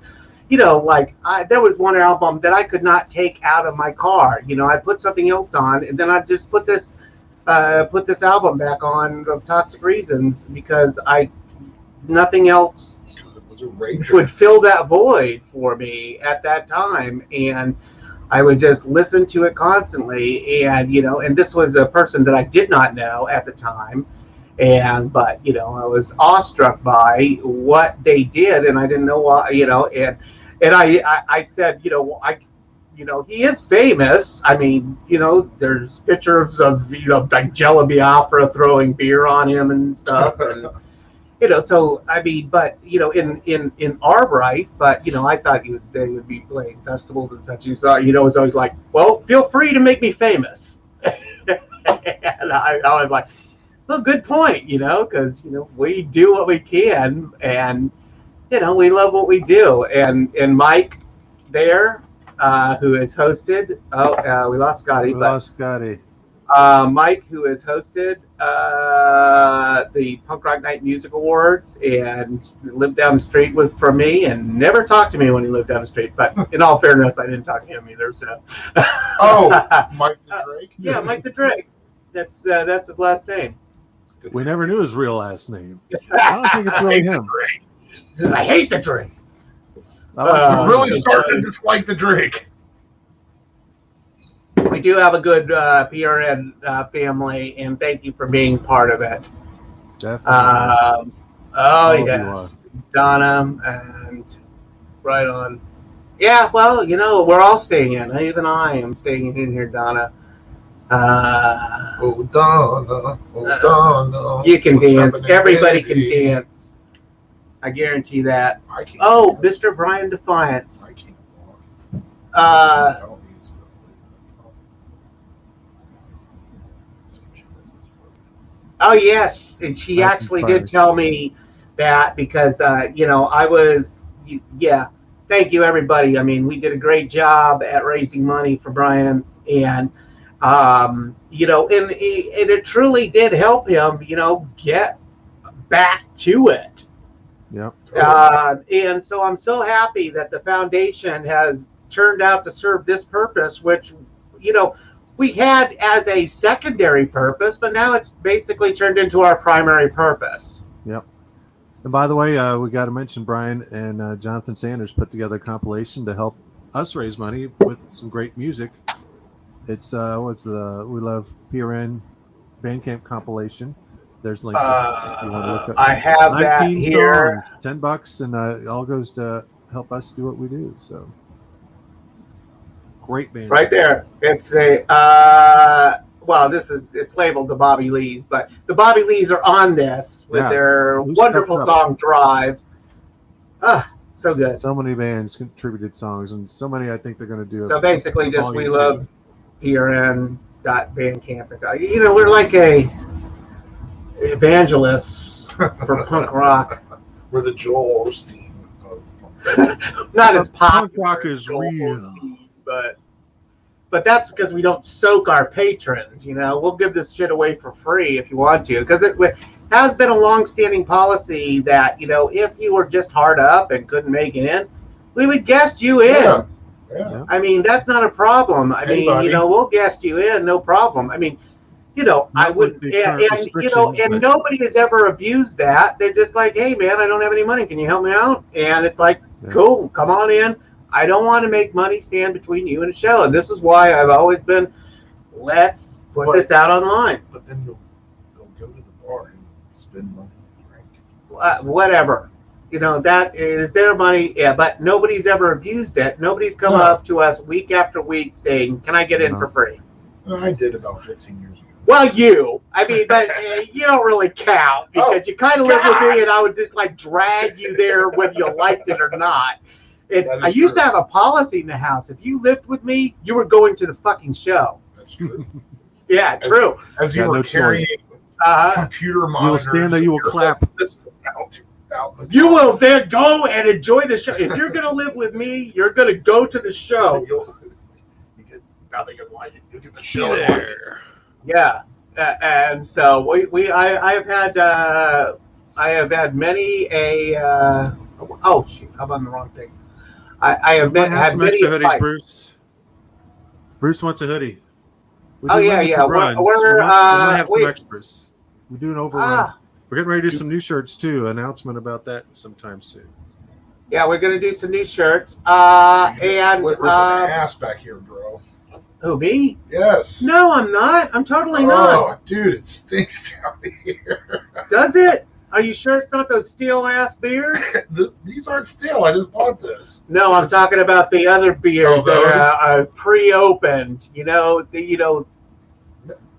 you know, like there was one album that I could not take out of my car. You know, I put something else on, and then I just put this album back on of Toxic Reasons because nothing else would fill that void for me at that time, and I would just listen to it constantly, and you know, and this was a person that I did not know at the time, but you know, I was awestruck by what they did, and I didn't know why, you know, and I said, you know, he is famous. I mean, you know, there's pictures of, you know, like Jello Biafra throwing beer on him and stuff, and you know, so I mean, but you know, in Arbright, but you know, I thought they would be playing festivals and such. So you know, it's always like, well, feel free to make me famous. And I was like, well, good point, you know, because you know we do what we can, and you know we love what we do. And Mike there, who has hosted. Oh, we lost Scotty. Mike, who has hosted the Punk Rock Night Music Awards and lived down the street from me and never talked to me when he lived down the street. But in all fairness, I didn't talk to him either. So. Oh, Mike the Drake? Yeah, Mike the Drake. That's his last name. We never knew his real last name. I don't think it's really him. I hate the drink. I'm really starting to dislike the drink. We do have a good PRN family, and thank you for being part of it. Definitely. Yes, Donna, and right on. Yeah, well, we're all staying in. Even I am staying in here, Donna. Donna. You can dance. Everybody can dance. I guarantee that. Mr. Brian Defiance. I can't walk. Oh yes, and she actually did tell me that because I was Thank you, everybody. I mean, we did a great job at raising money for Brian, and and it truly did help him, get back to it. Yep. And so I'm so happy that the foundation has turned out to serve this purpose, which we had as a secondary purpose, but now it's basically turned into our primary purpose. Yep. And by the way, we got to mention Brian and Jonathan Sanders put together a compilation to help us raise money with some great music. It's We Love PRN Bandcamp compilation. There's links if you want to look up. I have 19 that here. songs, $10, and it all goes to help us do what we do. So great band. Right there. It's a it's labeled the Bobby Lees, but the Bobby Lees are on this with their wonderful song Drive. So good. So many bands contributed songs, and so many I think they're going to do. So basically just We Love PRN.bandcamp. We're like a evangelists for punk rock. We're the Joel Osteen of not as popular. Punk rock is real. But that's because we don't soak our patrons. We'll give this shit away for free if you want to, because it has been a long-standing policy that if you were just hard up and couldn't make it in, we would guest you in. Yeah. I mean, that's not a problem. I mean, we'll guest you in, no problem. I mean, I would, and nobody has ever abused that. They're just like, hey man, I don't have any money. Can you help me out? And it's like, cool, come on in. I don't want to make money stand between you and a show. And this is why I've always been, let's put this out online. But then you'll go to the bar and spend money and drink. Whatever. That is their money. Yeah, but nobody's ever abused it. Nobody's come up to us week after week saying, can I get in for free? I did about 15 years ago. Well, but you don't really count because you kind of live with me, and I would just drag you there whether you liked it or not. I used to have a policy in the house. If you lived with me, you were going to the fucking show. That's true. Yeah, true. As you were carrying computer monitors. You will stand there, you will clap. You will then go and enjoy the show. If you're going to live with me, you're going to go to the show. You get nothing in life. You get the show there. Yeah, and so I have had many oh shoot, I'm on the wrong thing. I have had many hoodies, Bruce. Bruce wants a hoodie. We're gonna have some extras. We're doing overrun. We're getting ready to do some new shirts too. Announcement about that sometime soon. Yeah, we're gonna do some new shirts. And we're ass back here, bro. Who, me? Yes. No, I'm not. I'm totally not. Oh, dude, it stinks down here. Does it? Are you sure it's not those steel-ass beers? These aren't steel. I just bought this. No, I'm talking about the other beers that are pre-opened. No,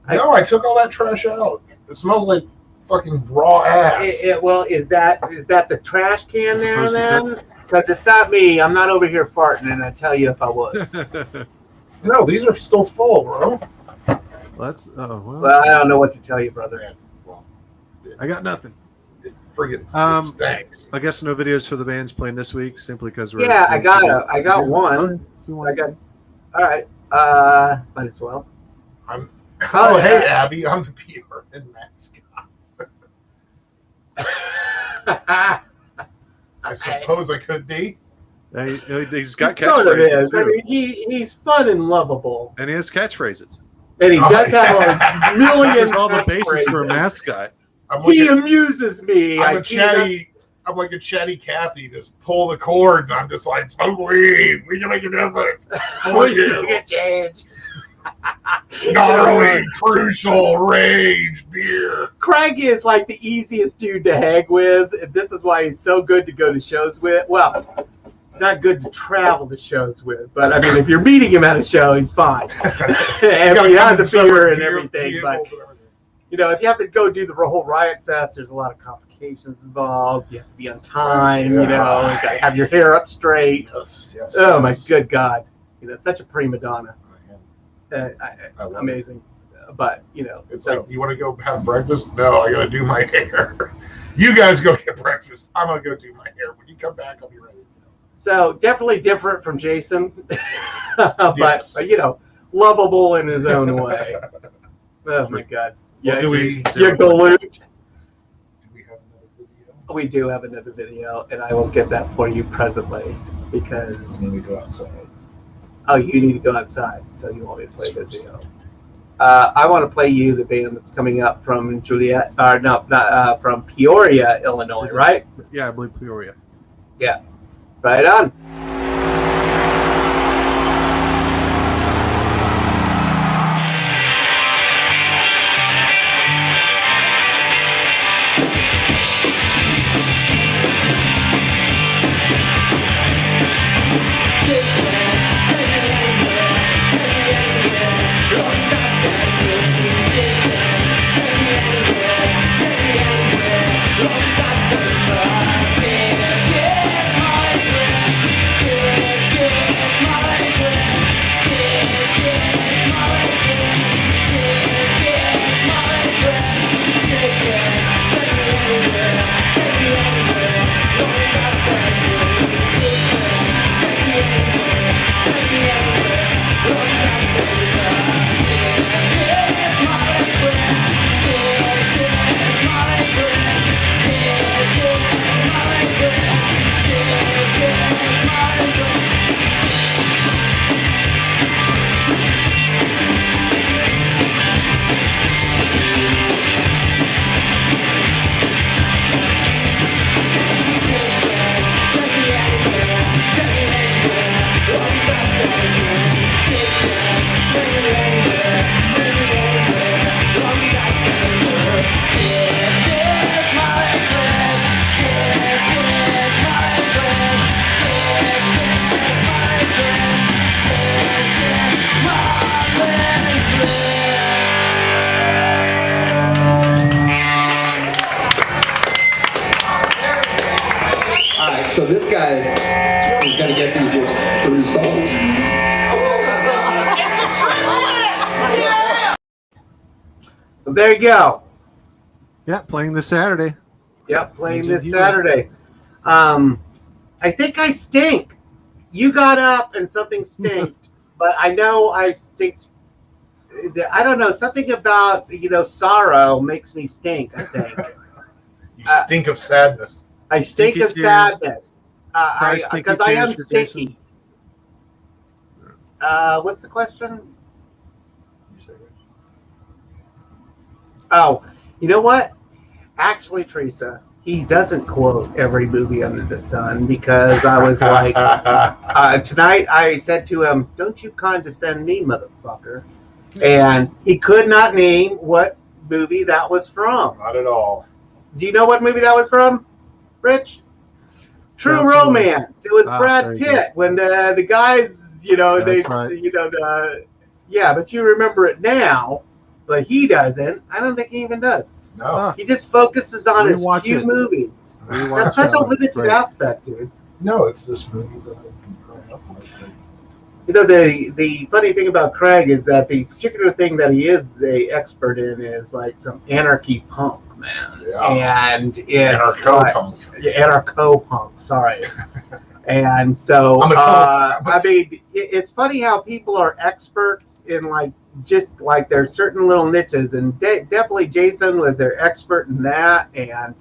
I took all that trash out. It smells like fucking raw ass. Is that the trash can there then? Because it's not me. I'm not over here farting, and I tell you if I was. No, these are still full, bro. Well, I don't know what to tell you, brother. Well, I got nothing. Forget it. Thanks. I guess no videos for the bands playing this week, simply because we're. Yeah, I got one. All right. Might as well. Hey, Abby, I'm the PRN mascot. I suppose I could be. He's got catchphrases. I mean, he's fun and lovable, and he has catchphrases. And he does have a million. All the bases for a mascot. He amuses me. I'm like a chatty Cathy. Just pull the cord, and I'm just like, smoke weed. We can make a difference. We can get change. Gnarly, crucial, rage, beer. Craig is like the easiest dude to hang with. This is why he's so good to go to shows with. Well, not good to travel to shows with, but I mean, if you're meeting him at a show, he's fine. And he has a beer and everything, but you know, if you have to go do the whole Riot Fest, there's a lot of complications involved. You have to be on time, you know, you got to have your hair up straight. Yes, oh, my good God. You know, such a prima donna. Amazing. But, you know. It's like, you want to go have breakfast? No, I got to do my hair. You guys go get breakfast. I'm going to go do my hair. When you come back, I'll be ready. So, definitely different from Jason. But, you know, lovable in his own way. Oh, my God. Yeah, you galoot. We do have another video, and I will get that for you presently because you need to go outside. Oh, you need to go outside, so you want me to play the video. I want to play you the band that's coming up from Juliet, or no, not from Peoria, Illinois, right? Yeah, I believe Peoria. Yeah, right on. So this guy is going to get these next 3 songs. Well, there you go. Yeah, playing this Saturday. Yep, playing this Saturday. I think I stink. You got up and something stinked, but I know I stinked. I don't know, something about, you know, sorrow makes me stink, I think. You stink of sadness. I stink of sadness. Because I am stinky. What's the question? Oh, you know what? Actually, Teresa, he doesn't quote every movie under the sun because I was like, tonight I said to him, "Don't you condescend me, motherfucker." And he could not name what movie that was from. Not at all. Do you know what movie that was from, Rich? True Romance. It was Brad Pitt when the guys, you know, yeah, but you remember it now, but he doesn't. I don't think he even does. No. He just focuses on his few movies. That's such a limited aspect, dude. No, it's just movies that I've been growing up with. You know, the funny thing about Craig is that the particular thing that he is a expert in is like some anarchy punk, man. Yeah. And it's Anarcho-punk. Anarcho-punk, sorry. And so, I mean, it's funny how people are experts in like, just like there's certain little niches, and definitely Jason was their expert in that, and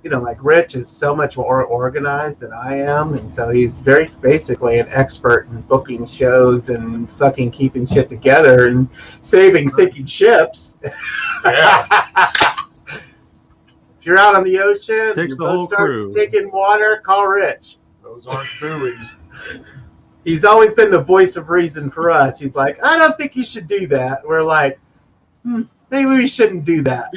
you know, like Rich is so much more organized than I am, and so he's very basically an expert in booking shows and fucking keeping shit together and saving sinking ships. Yeah. If you're out on the ocean, Takes your the boat whole starts crew. taking water, call Rich. Those aren't buoys. He's always been the voice of reason for us. He's like, I don't think you should do that. We're like, maybe we shouldn't do that.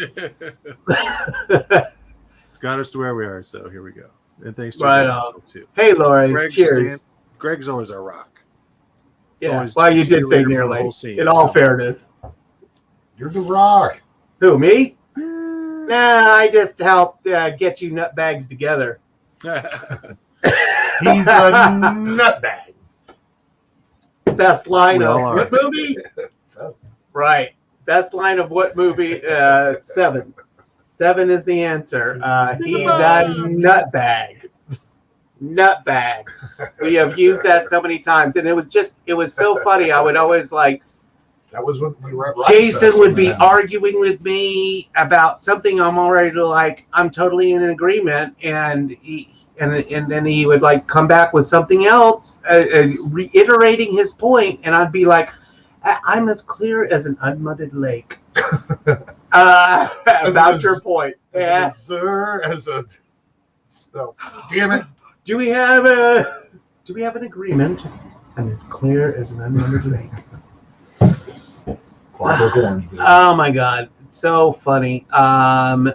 It's got us to where we are, so here we go. And thanks to Right you on. too. Hey, Lori, cheers. Greg's always our rock. Yeah, Always well, you did say cheerleader for the nearly. whole scene, In all so. fairness. You're the rock. Who, me? Nah, I just helped get you nutbags together. He's a nutbag. Best line We of all are. what movie? So, Right. Best line of what movie? 7. 7 is the answer. He's a nutbag. Nutbag. We have used that so many times, and it was so funny. I would always like. that was when we were at Rock Jason Fest, would be man. arguing with me about something I'm already like, I'm totally in agreement, and then he would like come back with something else, reiterating his point, and I'd be like, I'm as clear as an unmuddied lake about your point. Yeah. Damn it. Do we have an agreement? I'm as clear as an unmuddied lake. Oh my God, it's so funny. I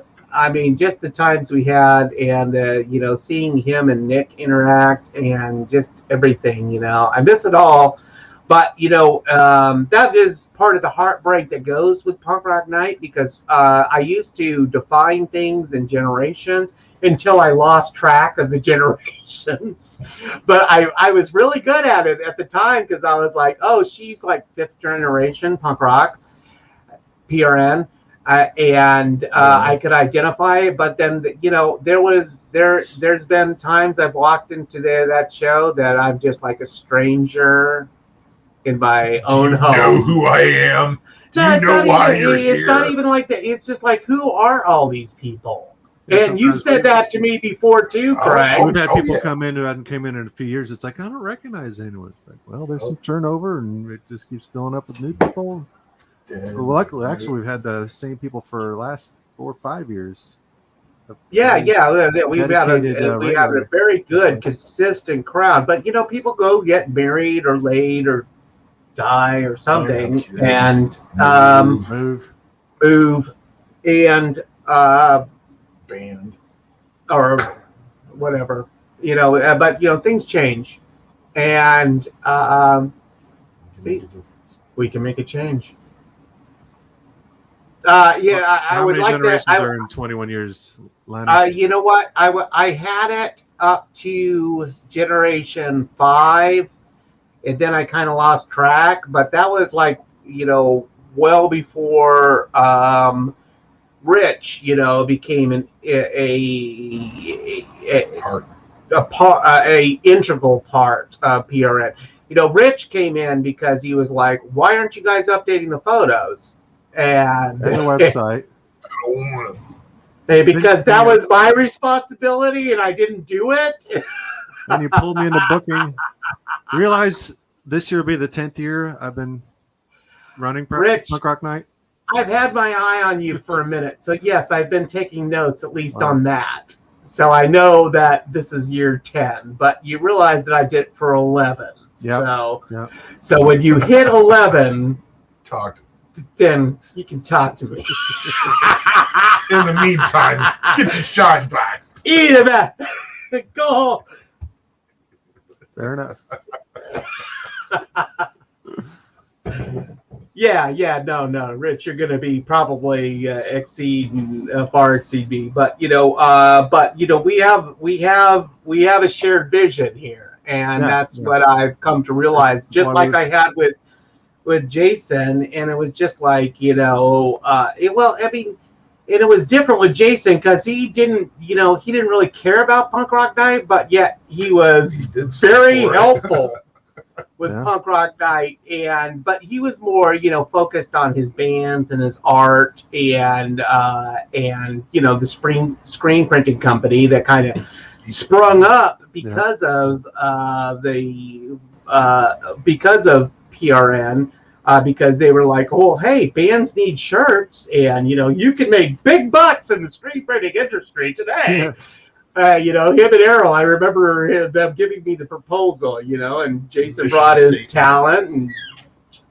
mean, just the times we had, and seeing him and Nick interact, and just everything. I miss it all. But that is part of the heartbreak that goes with Punk Rock Night, because I used to define things in generations until I lost track of the generations. But I was really good at it at the time, because I was like, oh, she's like 5th generation punk rock, PRN. I could identify it, but then there's been times I've walked into that show that I'm just like a stranger in my own home. You know who I am. No, You know why you're here. It's not even like that. It's just like, who are all these people? Yeah, And you've said that to me before too, Craig. We've had people come in who hadn't come in a few years. It's like, I don't recognize anyone. It's like, well, there's some turnover, and it just keeps filling up with new people. Well, luckily, actually, we've had the same people for the last 4 or 5 years. Yeah. We've had a regular. very good, consistent crowd. But people go get married or laid or die or something, and move, and band or whatever. But things change, and we can make a change. I would like generations to. are in 21 years? Leonard? You know what? I had it up to generation 5, and then I kind of lost track. But that was like well before Rich became an a integral part of PRN. Rich came in because he was like, why aren't you guys updating the photos? And the website. Because that was my responsibility and I didn't do it. When you pulled me into booking, realize this year will be the 10th year I've been running Punk Rock Night. I've had my eye on you for a minute. So yes, I've been taking notes at least on that. So I know that this is year 10, but you realize that I did it for 11. Yep. So when you hit 11, then you can talk to me. In the meantime, get your shine box. Eat it, man. Go home. Fair enough. Yeah, no, Rich, you're going to be probably far exceed me, but we have a shared vision here, and that's what I've come to realize. Just like I had with Jason, and it was just like it was different with Jason because he didn't really care about Punk Rock Night, but yet he was very helpful with Punk Rock Night, but he was more focused on his bands and his art and the screen printing company that kind of sprung up because of PRN. because they were like, oh, hey, bands need shirts, and you can make big bucks in the screen printing industry today. Him and Errol, I remember them giving me the proposal, and Jason brought his talent, and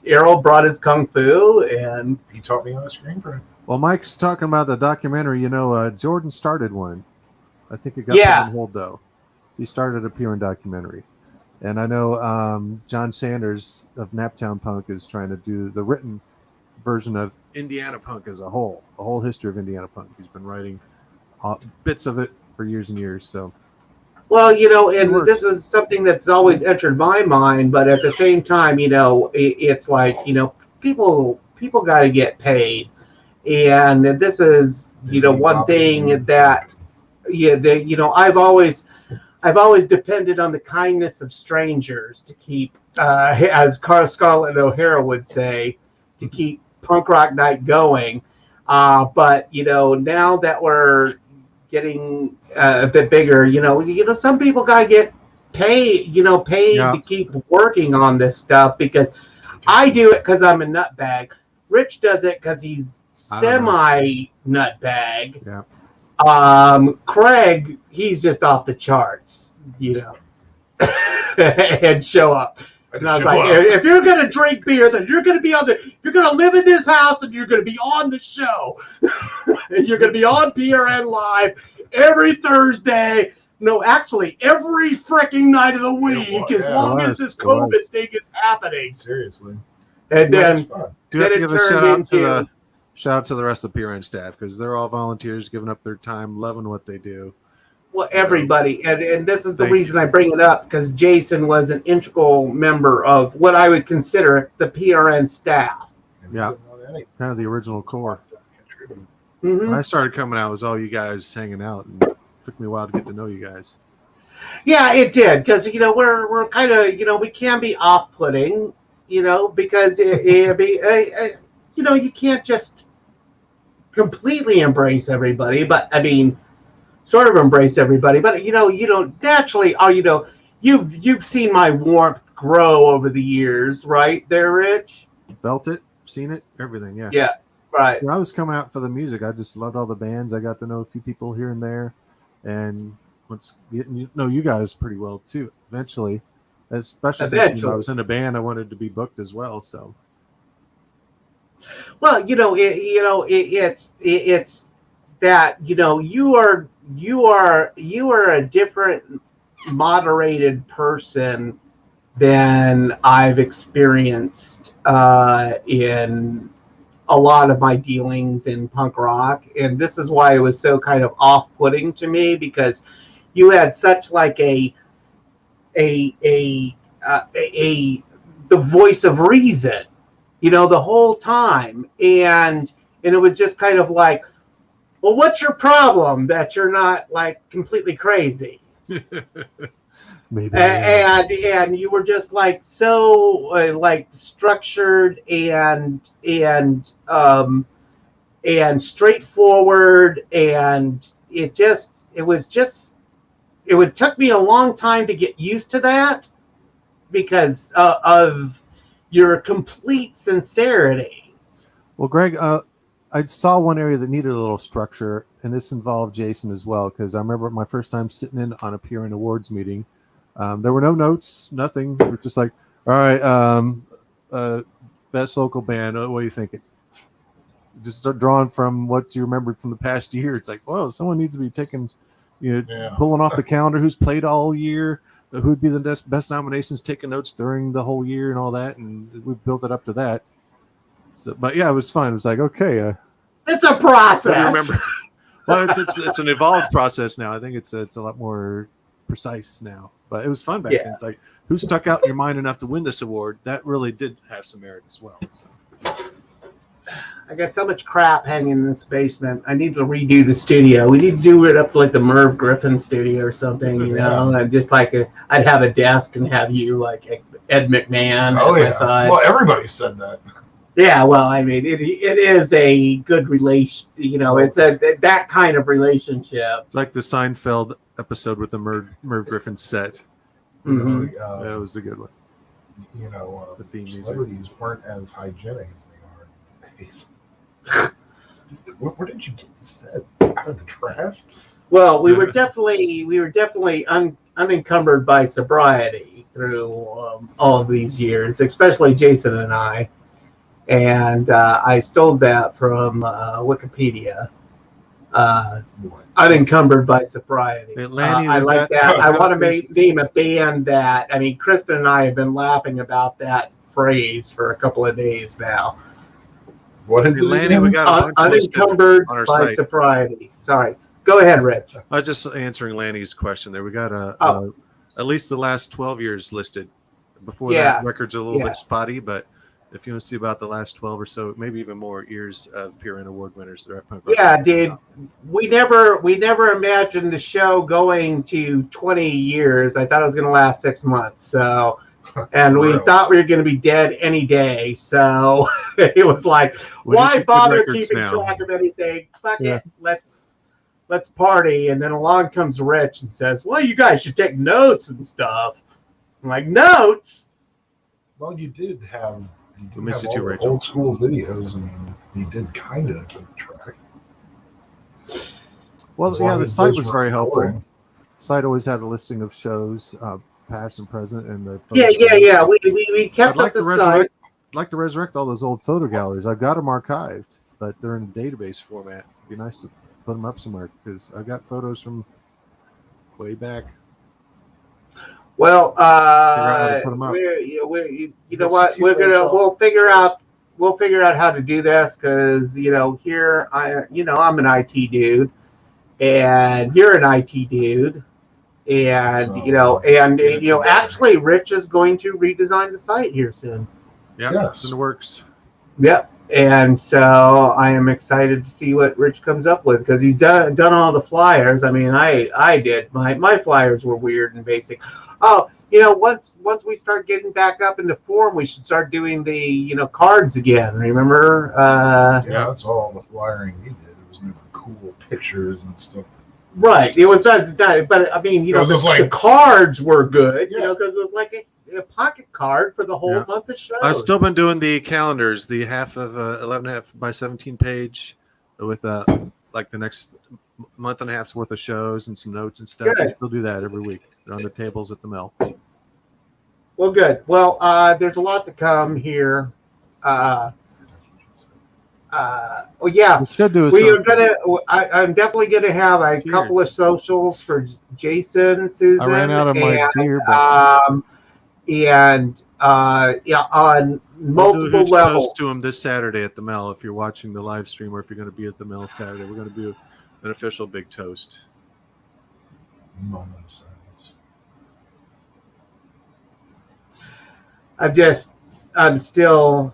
Errol brought his kung fu, and he taught me how to screen print. Well, Mike's talking about the documentary. Jordan started one. I think it got put on hold, though. He started a PRN documentary. And I know John Sanders of Naptown Punk is trying to do the written version of Indiana Punk as a whole, the whole history of Indiana Punk. He's been writing bits of it for years and years. So, well, and this is something that's always entered my mind, but at the same time, it's like, people got to get paid, and this is, one thing that, I've always depended on the kindness of strangers to keep, as Scarlett O'Hara would say, to keep Punk Rock Night going. But now that we're getting a bit bigger, some people gotta get paid, to keep working on this stuff, because I do it because I'm a nutbag. Rich does it because he's semi nutbag. Yeah. Craig, he's just off the charts, and show up. And I was like, if you're going to drink beer, then you're going to be if you're going to live in this house, then you're going to be on the show. And you're going to be on PRN Live every Thursday. No, actually, every freaking night of the week, as long as this COVID thing is happening. Seriously. And then, do have to give a shout out to the rest of the PRN staff, because they're all volunteers giving up their time, loving what they do. Well, everybody, and this is the reason I bring it up, because Jason was an integral member of what I would consider the PRN staff. Yeah, kind of the original core. Mm-hmm. When I started coming out, it was all you guys hanging out, and it took me a while to get to know you guys. Yeah, it did, because we're kind of we can be off-putting, because you can't just completely embrace everybody, but I mean, sort of embrace everybody, but naturally, you've seen my warmth grow over the years, right there, Rich? Felt it, seen it, everything. Yeah, right. When I was coming out for the music, I just loved all the bands. I got to know a few people here and there, and once getting to know you guys pretty well too. Eventually, especially since I was in a band, I wanted to be booked as well. So. Well, it's that you are a different moderated person than I've experienced in a lot of my dealings in punk rock, and this is why it was so kind of off-putting to me, because you had such like the voice of reason, the whole time. And it was just kind of like, well, what's your problem that you're not like completely crazy? Maybe. And you were just like so like structured and straightforward, and it would took me a long time to get used to that, because of your complete sincerity. Well, Greg, I saw one area that needed a little structure, and this involved Jason as well, because I remember my first time sitting in on a PRN Awards meeting. There were no notes, nothing. We were just like, all right, best local band, what are you thinking? Just drawn from what you remembered from the past year. It's like, well, someone needs to be taking, pulling off the calendar who's played all year, who'd be the best nominations, taking notes during the whole year and all that, and we've built it up to that. So, but yeah, it was fun. It was like, okay, it's a process. Remember, well, it's an evolved process now. I think it's a lot more precise now. But it was fun back then. It's like, who stuck out in your mind enough to win this award? That really did have some merit as well. So. I got so much crap hanging in this basement. I need to redo the studio. We need to do it up to like the Merv Griffin studio or something, And just like I'd have a desk and have you like Ed McMahon at my side. Well, everybody said that. Yeah, well, I mean, it is a good relation. It's that kind of relationship. It's like the Seinfeld episode with the Merv Griffin set. Mm-hmm. That was a good one. you know, The theme music. celebrities weren't as hygienic as they are these days. Where did you get this set? Out of the trash? Well, we were definitely unencumbered by sobriety through all of these years, especially Jason and I. And I stole that from Wikipedia. Unencumbered by sobriety. I like that. I want to name a band that. I mean, Kristen and I have been laughing about that phrase for a couple of days now. What is it? Lanny, we got a bunch unencumbered on our by site. sobriety. Sorry. Go ahead, Rich. I was just answering Lanny's question there. We got at least the last 12 years listed. Before that, records are a little bit spotty, but if you want to see about the last 12 or so, maybe even more years of PRN award winners, they're at Punk Rock. Yeah, dude. We never imagined the show going to 20 years. I thought it was going to last 6 months. So, and we thought we were going to be dead any day. So it was like, why bother keeping track of anything? Fuck it. Let's party. And then along comes Rich and says, well, you guys should take notes and stuff. I'm like, notes? Well, you did have Rachel. Old school videos. I mean, you did kind of keep track. Well, the site was very helpful. The site always had a listing of shows, past and present, and the yeah. We kept up the site. I'd like to resurrect all those old photo galleries. I've got them archived, but they're in a database format. It'd be nice to put them up somewhere because I've got photos from way back. Well, you know what? We'll figure out how to do this because here I'm an IT dude, and you're an IT dude, and actually Rich is going to redesign the site here soon. Yeah, it's in the works. Yep. And so I am excited to see what Rich comes up with because he's done all the flyers. I mean, I did my flyers were weird and basic. Oh, once we start getting back up into form, we should start doing the cards again. Remember? Yeah, that's all the flyering he did. It was cool pictures and stuff. Right. It was not, but I mean, the cards were good. Because it was like a pocket card for the whole month of shows. I've still been doing the calendars, the half of 11.5 by 17 page with like the next month and a half's worth of shows and some notes and stuff. I still do that every week. They're on the tables at the mill. Well, good. Well, there's a lot to come here. Yeah, we are gonna. I'm definitely gonna have a couple of socials for Jason, Susan. I ran out of my beer, on multiple levels. Toast to him this Saturday at the mill. If you're watching the live stream, or if you're going to be at the mill Saturday, we're going to do an official big toast. Moment of silence. I'm still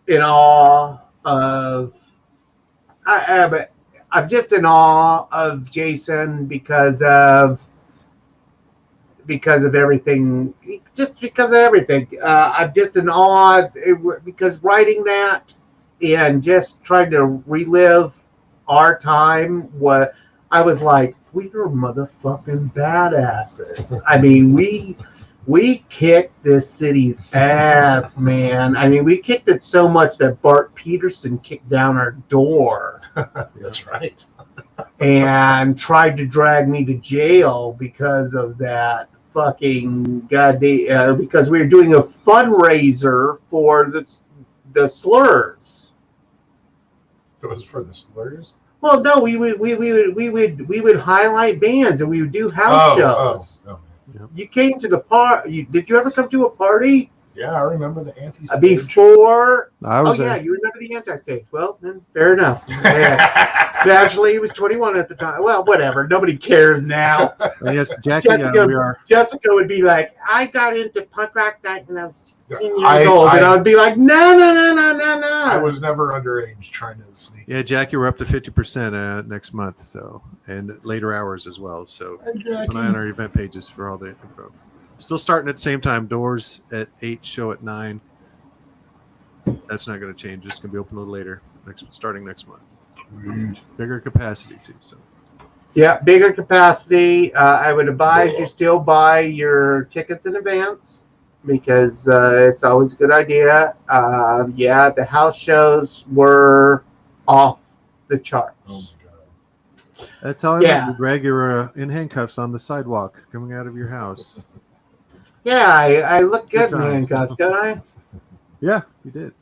in awe of. I'm just in awe of Jason because of everything. Just because of everything. I'm just in awe because writing that and just trying to relive our time. What I was like, we were motherfucking badasses. I mean, we kicked this city's ass, man. I mean, we kicked it so much that Bart Peterson kicked down our door. That's right. And tried to drag me to jail because of that fucking goddamn. Because we were doing a fundraiser for the slurs. It was for the slurs. Well, no, we would highlight bands and we would do house shows. Oh. Yep. You came to the party. Did you ever come to a party? Yeah, I remember the anti-stage. Before. I was yeah, you remember the anti-stage. Well, then fair enough. Actually, he was 21 at the time. Well, whatever. Nobody cares now. Yes, Jackie, we are. Jessica would be like, I got into punk rock when I was 10 years old. And I would be like, no. I was never underage trying to sneak. Yeah, Jackie, we're up to 50% next month, and later hours as well. So keep an eye on our event pages for all the info. Still starting at the same time. Doors at 8, show at 9. That's not going to change. It's going to be open a little later, starting next month. Bigger capacity too. So Yeah, bigger capacity. I would advise you still buy your tickets in advance because it's always a good idea. Yeah, the house shows were off the charts. That's how I Yeah. met you, Greg. You were in handcuffs on the sidewalk coming out of your house. Yeah, I look Good good in times. handcuffs, don't I? Yeah, you did.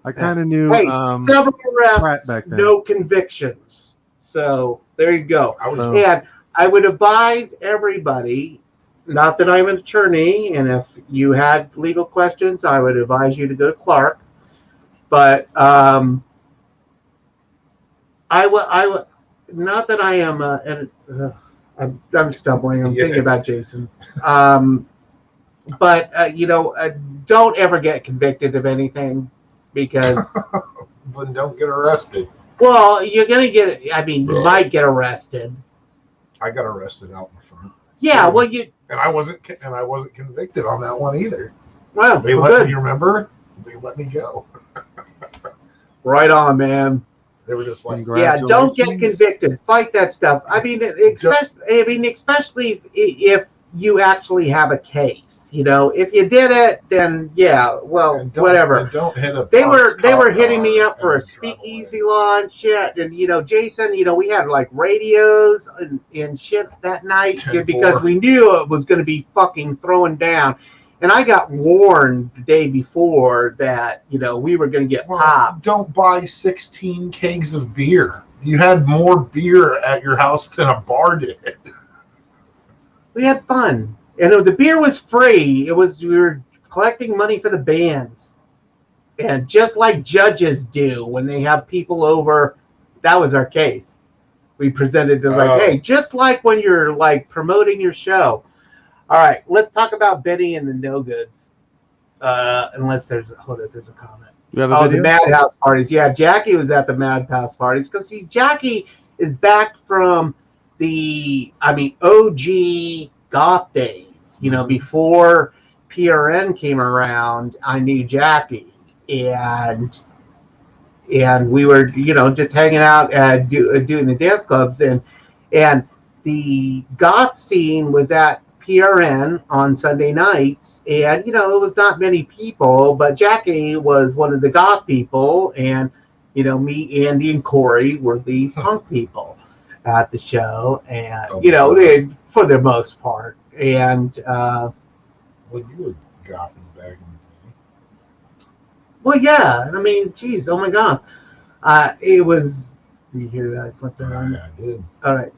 I kind of knew Hey, several Pratt arrests, back then. no convictions. So there you go. Oh. And I would advise everybody, not that I'm an attorney, and if you had legal questions, I would advise you to go to Clark. But I would, not that I am, I'm stumbling. I'm thinking about Jason. But don't ever get convicted of anything because. Then don't get arrested. Well, you're gonna get. I mean, you might get arrested. I got arrested out in front. Yeah, well, and I wasn't convicted on that one either. Well, they let me. Remember, they let me go. Right on, man. They were just like, yeah, don't get convicted. Fight that stuff. I mean, especially if you actually have a case. If you did it, then yeah, well, whatever. Don't hit a. They were hitting me up for a speakeasy launch shit, and Jason, we had like radios and shit that night because we knew it was going to be fucking throwing down. And I got warned the day before that, we were going to get popped. Don't buy 16 kegs of beer. You had more beer at your house than a bar did. We had fun. And the beer was free. We were collecting money for the bands. And just like judges do when they have people over, that was our case. We presented to hey, just like when you're like promoting your show. All right, let's talk about Benny and the No Goods. Unless there's a comment. You have a video? The Madhouse parties. Yeah, Jackie was at the Madhouse parties because see, Jackie is back from the OG goth days. Before PRN came around, I knew Jackie, and we were just hanging out at doing the dance clubs, and the goth scene was at PRN on Sunday nights, and it was not many people, but Jackie was one of the goth people, and me, Andy, and Corey were the punk people at the show, and for the most part, and well, you were gothy back in the day. Well, yeah, I mean, geez, oh my god, it was. Did you hear that? I slept on. Yeah, I did. All right.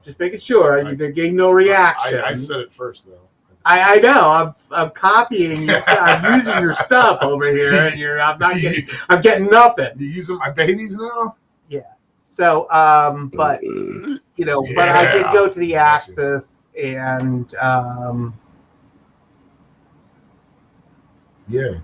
Just making sure you're getting no reaction. I said it first, though. I know. I'm copying you. I'm using your stuff over here, and I'm getting nothing. You using my babies now? Yeah. So, but but I did go to the Axis, and yeah.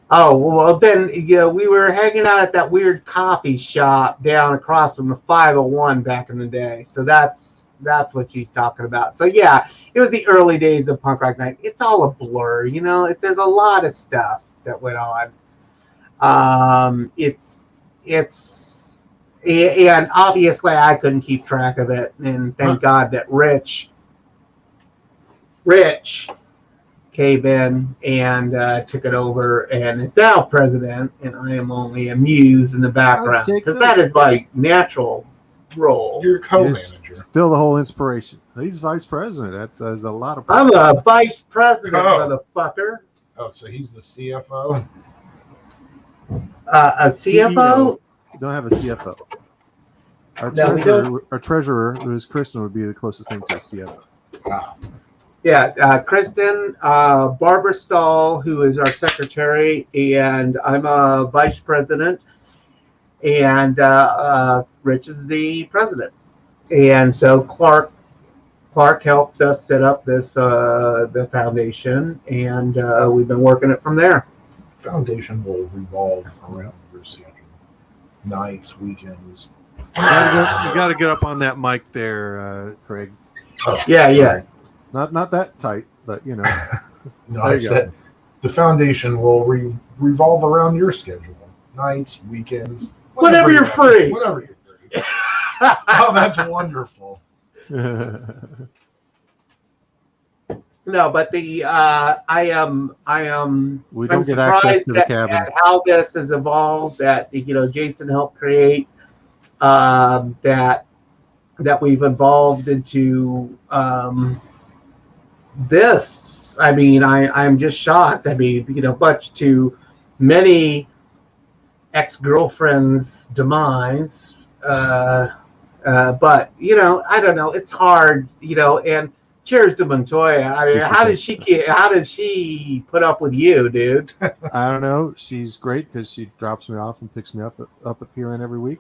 Oh, well, then, we were hanging out at that weird coffee shop down across from the 501 back in the day. So that's what she's talking about. So, yeah, it was the early days of Punk Rock Night. It's all a blur, there's a lot of stuff that went on. And obviously I couldn't keep track of it. And thank God that Rich came in and took it over and is now president, and I am only a muse in the background because that is my natural role. You're co-manager. Still the whole inspiration. He's vice president. That's a lot of. I'm a vice president, motherfucker. Oh, so he's the CFO? A CFO? CEO. You don't have a CFO. Our our treasurer, who is Kristen, would be the closest thing to a CFO. Wow. Yeah, Kristen, Barbara Stahl, who is our secretary, and I'm a vice president, and Rich is the president. And so Clark helped us set up this the foundation, and we've been working it from there. Foundation will revolve around your schedule. Nights, weekends. You got to get up on that mic there, Craig. Yeah. Not that tight, but No, I said the foundation will revolve around your schedule. Nights, weekends. Whenever you're free. Whenever you're free. Oh, that's wonderful. No, but the I am We don't I'm get access surprised to the at cabin. how this has evolved. That Jason helped create. That we've evolved into this. I mean, I'm just shocked. I mean, much to many ex-girlfriends' demise. But I don't know. It's hard, and cheers to Montoya. I mean, how did she put up with you, dude? I don't know. She's great because she drops me off and picks me up at PRN every week,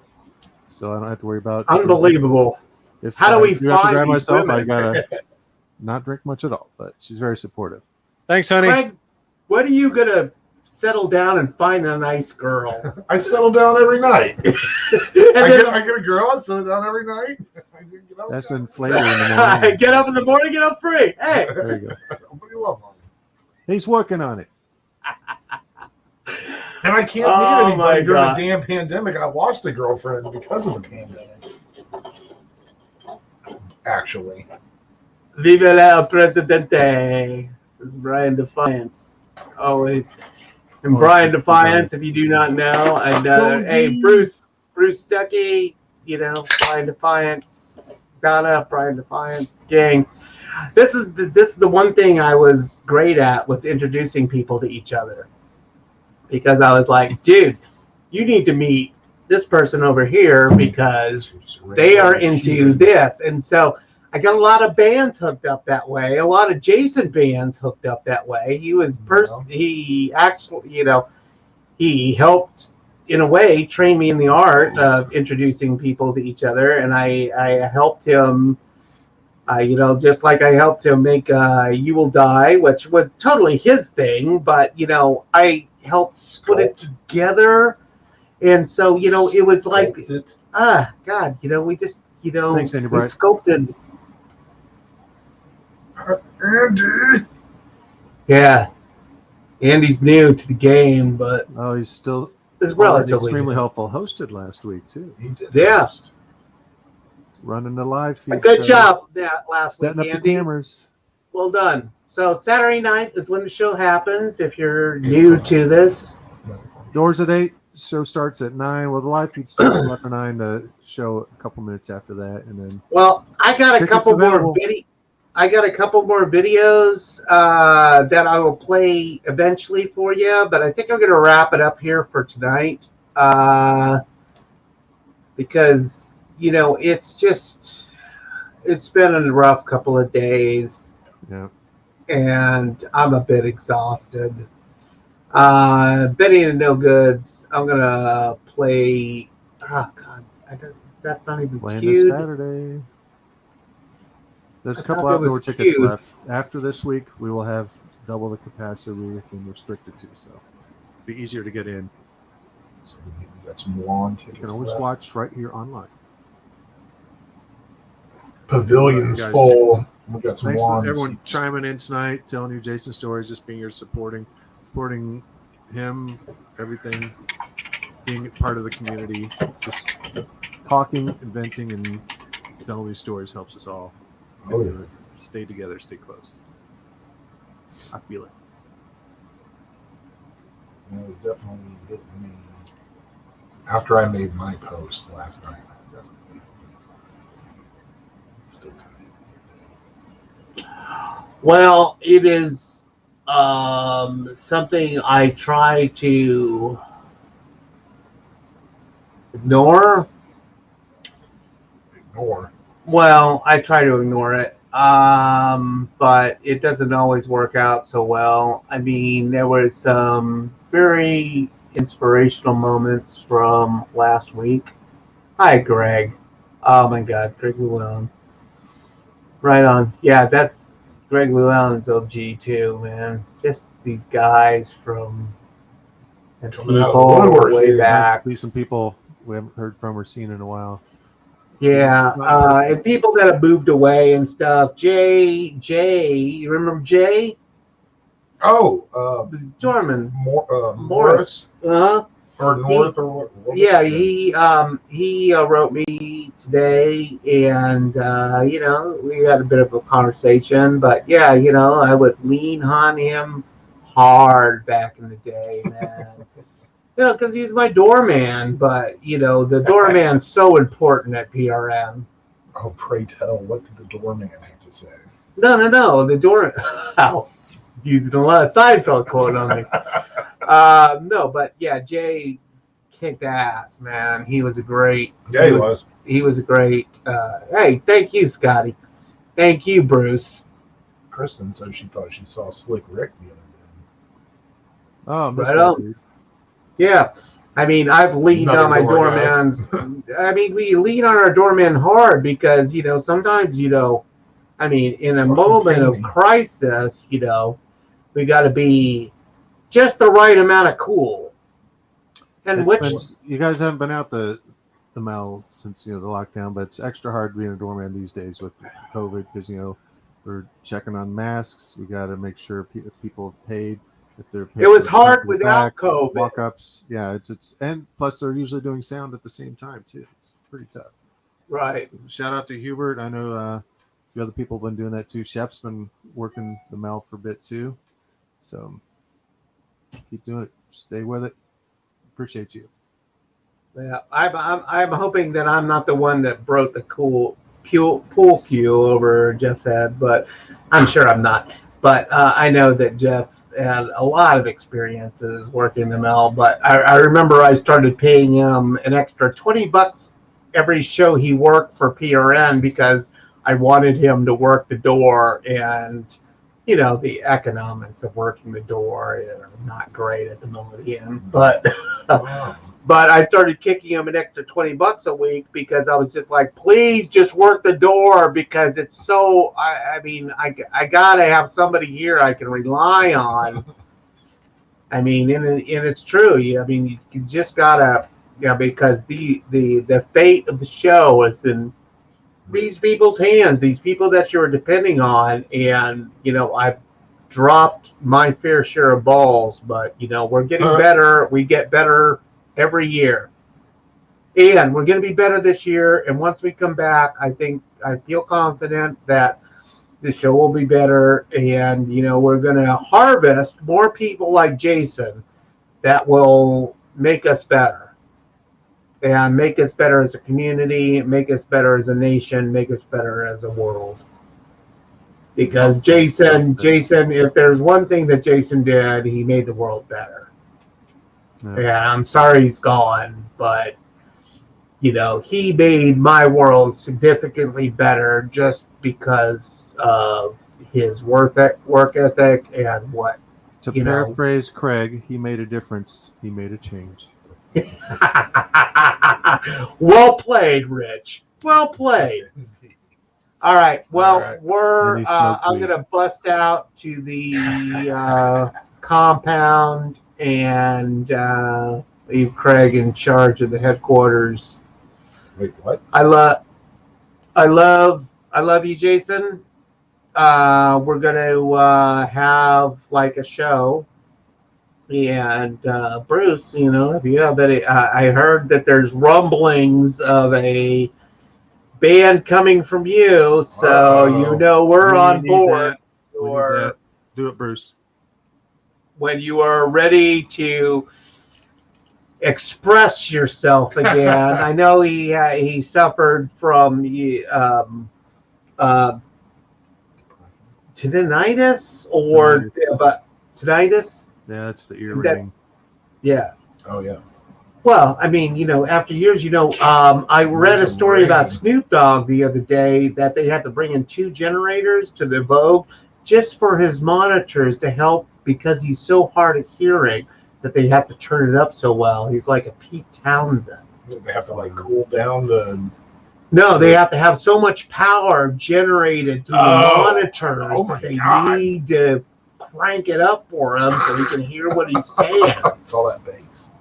so I don't have to worry about. Unbelievable. If how do we do have to find drive these myself, women? I gotta not drink much at all. But she's very supportive. Thanks, honey. Craig, when are you gonna settle down and find a nice girl? I settle down every night. I get a girl. I settle down every night. That's inflated in the morning. Get up in the morning, get up free. Hey, there you go. What do you love on? He's working on it. And I can't meet anybody during the damn pandemic. I lost a girlfriend because of the pandemic. Actually. Vive la Presidente. This is Brian Defiance. Always. And Brian Defiance, if you do not know. And hey, Bruce Stuckey, Brian Defiance, Donna, Brian Defiance, gang. This is the one thing I was great at, was introducing people to each other. Because I was like, dude, you need to meet this person over here because they are into this. And so I got a lot of bands hooked up that way. A lot of Jason bands hooked up that way. He was he actually, he helped in a way train me in the art of introducing people to each other, and I helped him. Just like I helped him make "You Will Die," which was totally his thing, but I helped put it together, and so it was like, God, we just Thanks, Andy we Bright. sculpted. Andy. Yeah, Andy's new to the game, but he's still relatively extremely new. helpful. Hosted last week too. He did. Yeah. Running the live feed. Good job that last Setting week, up Andy. the cameras. Well done. So Saturday night is when the show happens. If you're new to this, Doors at 8. Show starts at 9. Well, the live feed starts after 9. The show a couple minutes after that, and then. Well, I got a Tickets couple more available. videos that I will play eventually for you, but I think I'm going to wrap it up here for tonight because it's been a rough couple of days. Yeah. And I'm a bit exhausted. Betting and no goods. I'm gonna play. Oh God, that's not even Land queued. Saturday. There's a I couple thought that outdoor was tickets queued. left. After this week, we will have double the capacity we've been restricted to, so it'll be easier to get in. So we got some lawn tickets. You can always left. watch right here online. Pavilion's You guys full. We got some Thanks to lawn everyone seats. chiming in tonight, telling you Jason's stories, just being here supporting him, everything, being part of the community. Just talking, inventing, and telling these stories helps us all. Oh, yeah. Stay together, stay close. I feel it. It was definitely hitting me after I made my post last night. Definitely. Still Well, it is something I try to ignore. Well, I try to ignore it, but it doesn't always work out so well. I mean, there were some very inspirational moments from last week. Hi, Greg. Oh my God, Greg Llewellyn. Right on. Yeah, that's Greg Llewellyn's OG too, man. Just these guys from and Coming out of the people woodwork way here. back. See some people we haven't heard from or seen in a while. Yeah, It's not personal. and people that have moved away and stuff. Jay, you remember Jay? Oh, Dorman. Morris. Uh-huh. or north or what? Yeah, he wrote me today, and you know, we had a bit of a conversation. But yeah, you know, I would lean on him hard back in the day, man. You know, because he was my doorman. But you know, the doorman's so important at PRN. Oh, pray tell, what did the doorman have to say? No, the door. Ow, using a lot of Seinfeld quote on me. No, but yeah, Jay kicked ass, man. He was a great. Yeah, he was. He was a great. Hey, thank you, Scotty. Thank you, Bruce. Kristen said she thought she saw Slick Rick the other day. Oh, miss Right that on. dude. Yeah, I mean, I've leaned Another on my door guy. doormans. I mean, we lean on our doorman hard because you know sometimes you know, I mean, in a Fucking moment of painting. crisis, you know, we got to be just the right amount of cool. And You guys haven't been out the mall since the lockdown, but it's extra hard being a doorman these days with COVID because we're checking on masks. We got to make sure if people have paid, if they're paid. It was hard without COVID. Walk-ups, yeah. It's and plus they're usually doing sound at the same time too. It's pretty tough. Right. So shout out to Hubert. I know a few other people have been doing that too. Shep's been working the mall for a bit too. So keep doing it. Stay with it. Appreciate you. Yeah, I'm hoping that I'm not the one that broke the pool cue over Jeff's head, but I'm sure I'm not. But I know that Jeff had a lot of experiences working the mill. But I remember I started paying him an extra $20 every show he worked for PRN because I wanted him to work the door, and the economics of working the door are not great at the Meridian, but but I started kicking him an extra $20 a week because I was just like, please just work the door because it's so. I mean, I gotta have somebody here I can rely on. I mean, and it's true. I mean, you just gotta, because the fate of the show is in these people's hands, these people that you're depending on, and I've dropped my fair share of balls, but we're getting better. We get better every year, and we're going to be better this year. And once we come back, I feel confident that the show will be better, and we're going to harvest more people like Jason that will make us better. And make us better as a community, make us better as a nation, make us better as a world. Because Jason, if there's one thing that Jason did, he made the world better. Yeah, I'm sorry he's gone, but he made my world significantly better just because of his work ethic and what. To paraphrase Craig, he made a difference. He made a change. Well played, Rich. Well played. All right. Well, I'm going to bust out to the compound and leave Craig in charge of the headquarters. Wait, what? I love you, Jason. We're going to have like a show. And Bruce, if you have any, I heard that there's rumblings of a band coming from you, so we're on board. Or do it, Bruce. When you are ready to express yourself again, I know he suffered from tinnitus or tinnitus. Yeah, that's the ear ringing. Yeah. Oh, yeah. Well, I mean, after years, I read a story about Snoop Dogg the other day that they had to bring in 2 generators to the Vogue just for his monitors to help because he's so hard of hearing that they have to turn it up so well. He's like a Pete Townsend. They have to cool down the. No, they have to have so much power generated through the monitors that they need to crank it up for him so he can hear what he's saying. It's all that bass.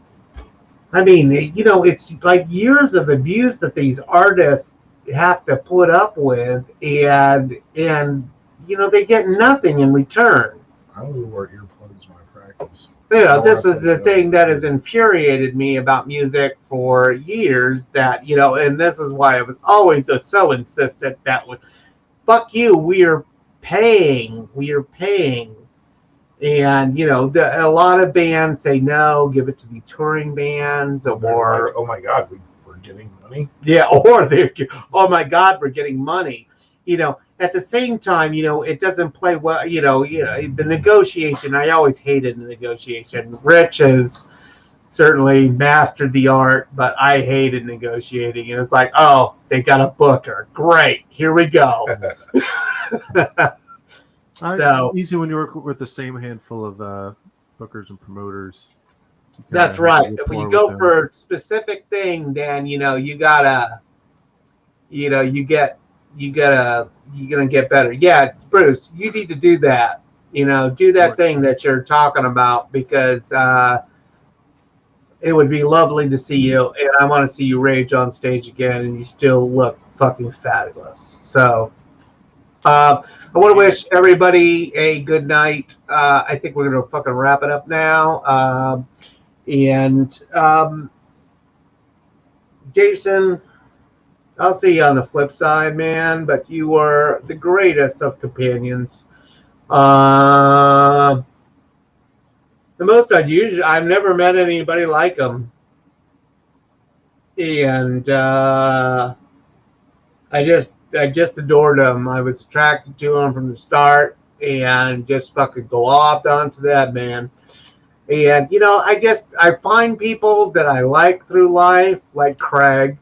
I mean, it's like years of abuse that these artists have to put up with, and they get nothing in return. I only wear earplugs when I practice. This is the thing that has infuriated me about music for years. That and this is why I was always so insistent that fuck you, we are paying, and a lot of bands say no, give it to the touring bands, or oh my God, we're getting money. Yeah, or they're oh my God, we're getting money. At the same time, it doesn't play well. The negotiation. I always hated the negotiation. Rich has certainly mastered the art, but I hated negotiating. And it's like, oh, they got a booker. Great, here we go. So it's easy when you work with the same handful of bookers and promoters. That's right. If you go for a specific thing, then you're gonna get better. Yeah, Bruce, you need to do that. Do that thing that you're talking about, because it would be lovely to see you, and I want to see you rage on stage again, and you still look fucking fabulous. So I want to wish everybody a good night. I think we're gonna fucking wrap it up now. And Jason, I'll see you on the flip side, man. But you were the greatest of companions. The most unusual. I've never met anybody like him, and I just adored him. I was attracted to him from the start, and just fucking globbed onto that man. And I find people that I like through life, like Craig.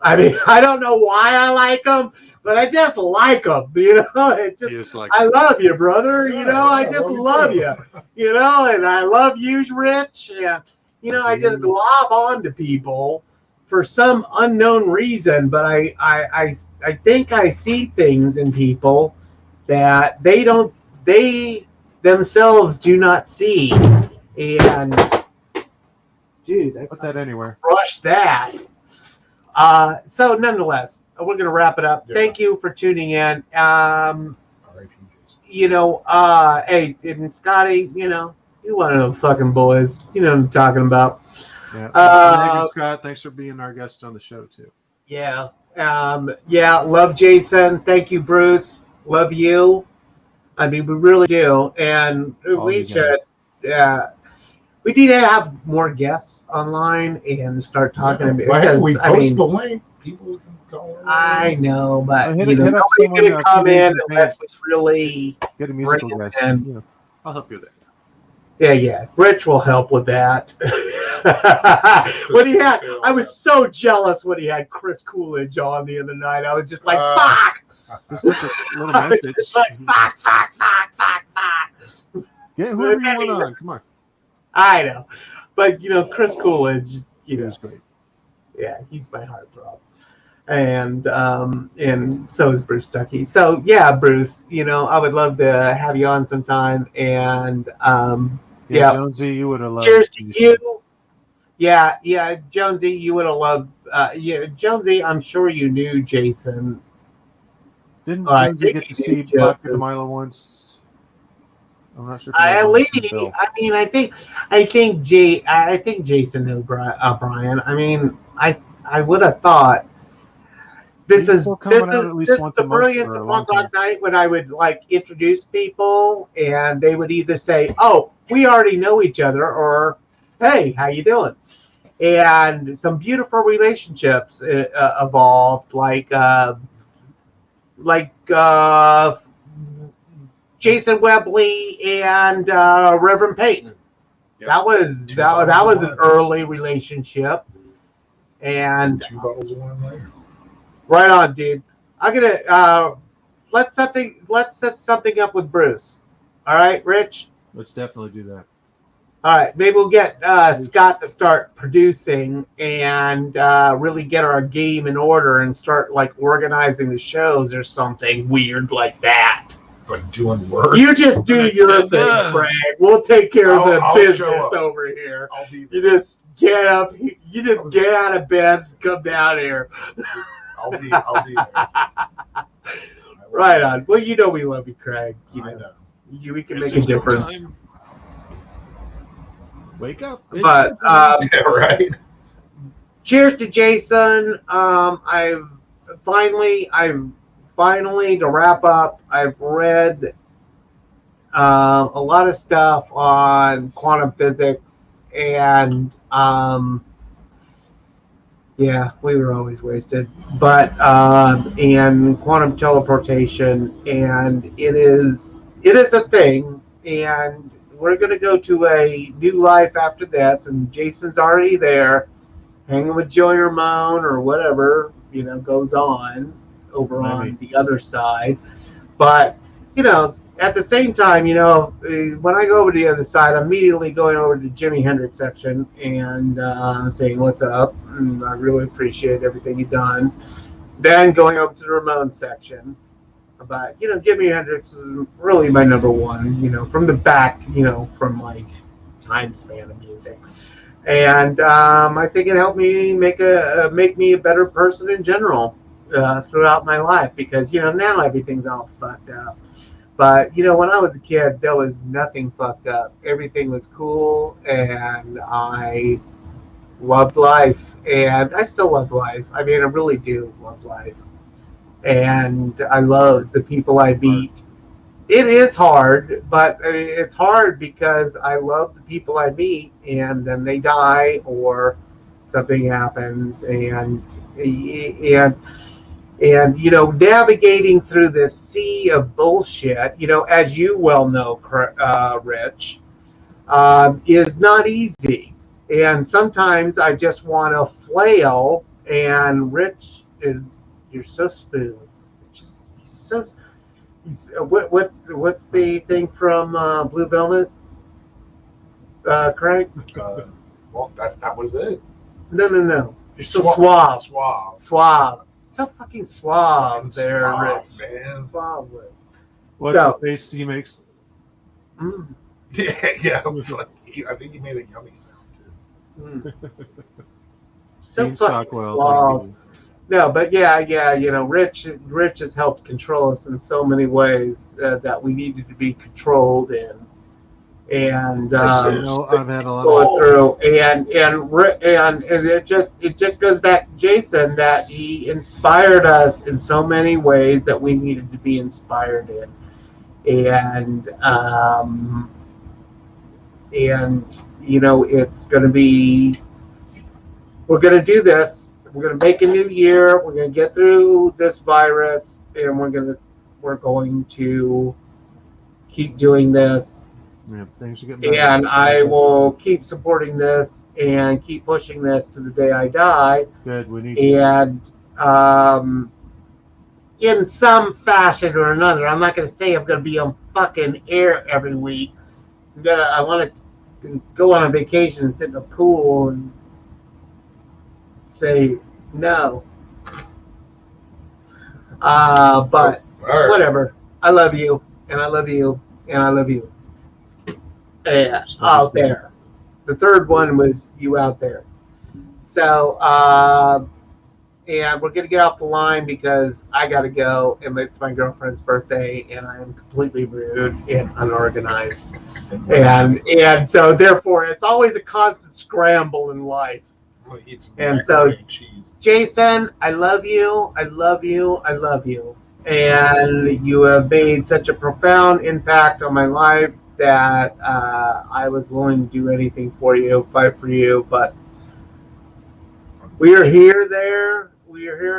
I mean, I don't know why I like him, but I just like him. It just, I love you, brother. I just love you. And I love you, Rich. And I just glob onto people for some unknown reason, but I think I see things in people that they themselves do not see. And dude, I put that anywhere. Rush that. So nonetheless, we're going to wrap it up. Yeah. Thank you for tuning in. Hey, and Scotty, you're one of them fucking boys. You know what I'm talking about. Yeah. Scott, thanks for being our guest on the show too. Yeah. Love Jason. Thank you, Bruce. Love you. I mean, we really do. And we should, we need to have more guests online and start talking about. Why don't we post the link? People can call in. I know, but nobody's going to come in unless it's really get a musical guest. I'll help you there. Yeah. Rich will help with that. I was so jealous when he had Chris Coolidge on the other night. I was just like, fuck. Just took a little message. Like, fuck. Get whoever you want on. Come on. I know. But, Chris Coolidge, is great. Yeah, he's my heartthrob. And so is Bruce Stuckey. So, yeah, Bruce, I would love to have you on sometime. And, Jonesy, you would have loved. Cheers to you. Yeah, Jonesy, you would have loved. Jonesy, I'm sure you knew Jason. Didn't Jonesy get to see Dr. DeMilo once? I'm not sure. I think Jason knew Brian. I mean, I would have thought. This is the brilliance of Punk Rock Night, when I would introduce people and they would either say, "Oh, we already know each other," or "Hey, how you doing?" And some beautiful relationships evolved, like Jason Webley and Reverend Peyton. Yep. That was an early relationship. And 2 bottles of wine later. Right on, dude. I'm gonna let's set something up with Bruce. All right, Rich. Let's definitely do that. All right, maybe we'll get Scott to start producing and really get our game in order and start organizing the shows or something weird like that. Like doing work. You just do your thing, Craig. We'll take care of the business over here. You just get up. You just get out of bed, come down here. I'll be there. Right on. Well, we love you, Craig. I know. We can make a difference. Wake up. But Yeah, right. cheers to Jason. I've finally to wrap up. I've read a lot of stuff on quantum physics, and yeah, we were always wasted. But and quantum teleportation, and it is a thing, and we're going to go to a new life after this, and Jason's already there, hanging with Joey Ramone or whatever, goes on over on the other side. But, at the same time, when I go over to the other side, I'm immediately going over to Jimi Hendrix section and saying, what's up? And I really appreciate everything you've done. Then going over to the Ramone section. But, Jimi Hendrix is really my number one, from the back, from my time span of music. And I think it helped me make me a better person in general throughout my life, because, now everything's all fucked up. But, when I was a kid, there was nothing fucked up. Everything was cool, and I loved life. And I still love life. I mean, I really do love life. And I love the people I meet. It is hard, but it's hard because I love the people I meet, and then they die or something happens, and navigating through this sea of bullshit, as you well know, Rich, is not easy. And sometimes I just want to flail, and Rich you're so smooth. He's so. What's the thing from Blue Velvet, Craig? Well, that was it. No. You're so Suave. Suave. So fucking suave there, Suave, Rich. man. Suave. What's the face he makes? Yeah. It's like, I think he made a yummy sound too. So fucking suave. No, but yeah, Rich has helped control us in so many ways that we needed to be controlled in, and I've had a lot going through, and it just goes back to Jason, that he inspired us in so many ways that we needed to be inspired in, and it's going to be, we're going to do this. We're going to make a new year. We're going to get through this virus, and we're going to keep doing this. Yeah, things are getting better. And I will keep supporting this and keep pushing this to the day I die. Good, we need to. And in some fashion or another, I'm not going to say I'm going to be on fucking air every week. I want to go on a vacation and sit in a pool and say no. But whatever. I love you, and I love you, and I love you. And out there. The third one was you out there. So, and we're gonna get off the line because I gotta go, and it's my girlfriend's birthday, and I am completely rude and unorganized, and so therefore it's always a constant scramble in life. And so, Jason, I love you, I love you, I love you. And you have made such a profound impact on my life that I was willing to do anything for you, fight for you. But we are here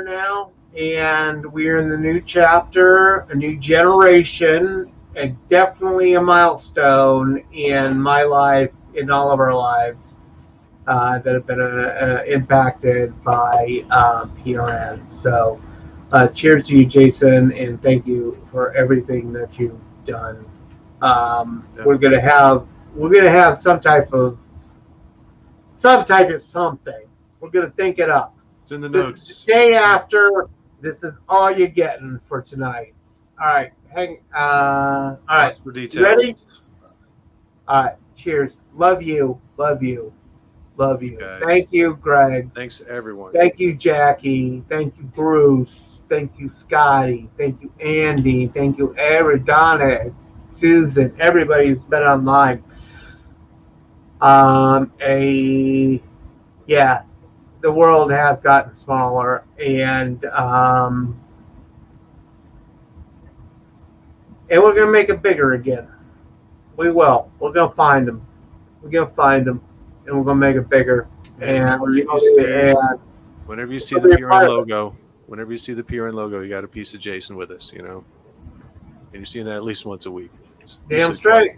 now, and we're in the new chapter, a new generation, and definitely a milestone in my life, in all of our lives. That have been impacted by PRN. So, cheers to you, Jason, and thank you for everything that you've done. We're gonna have some type of something. We're gonna think it up. It's in the notes. The day after, this is all you're getting for tonight. All right, all right. For details. Ready? All right. Cheers. Love you. Love you. Love you. Guys. Thank you, Greg. Thanks, everyone. Thank you, Jackie. Thank you, Bruce. Thank you, Scotty. Thank you, Andy. Thank you, Arizona, Susan, everybody who's been online. The world has gotten smaller, and we're gonna make it bigger again. We will. We're gonna find them. We're gonna find them, and we're gonna make it bigger. And whenever you see the PRN logo, you got a piece of Jason with us, you know. And you're seeing that at least once a week. Damn straight.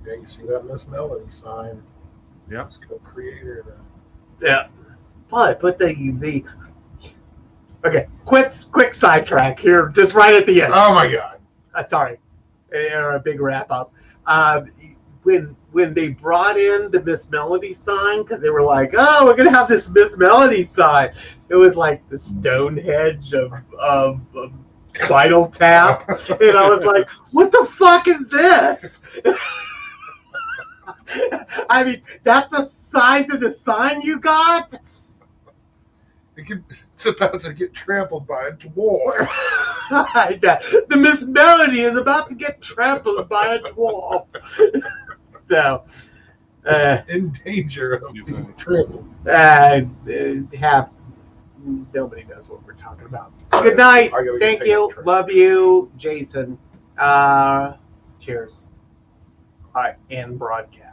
Yeah, you see that Miss Melody sign? Yeah. Let's go creator of that. Yeah. But the okay, quick sidetrack here, just right at the end. Oh my God. Sorry, a big wrap up. When they brought in the Miss Melody sign, because they were like, "Oh, we're gonna have this Miss Melody sign," it was like the Stonehenge of Spinal Tap, and I was like, "What the fuck is this?" I mean, that's the size of the sign you got. It's about to get trampled by a dwarf. The Miss Melody is about to get trampled by a dwarf. So, in danger of being trampled. Nobody knows what we're talking about. Good night. Thank you. Love you, Jason. Cheers. All right, and broadcast.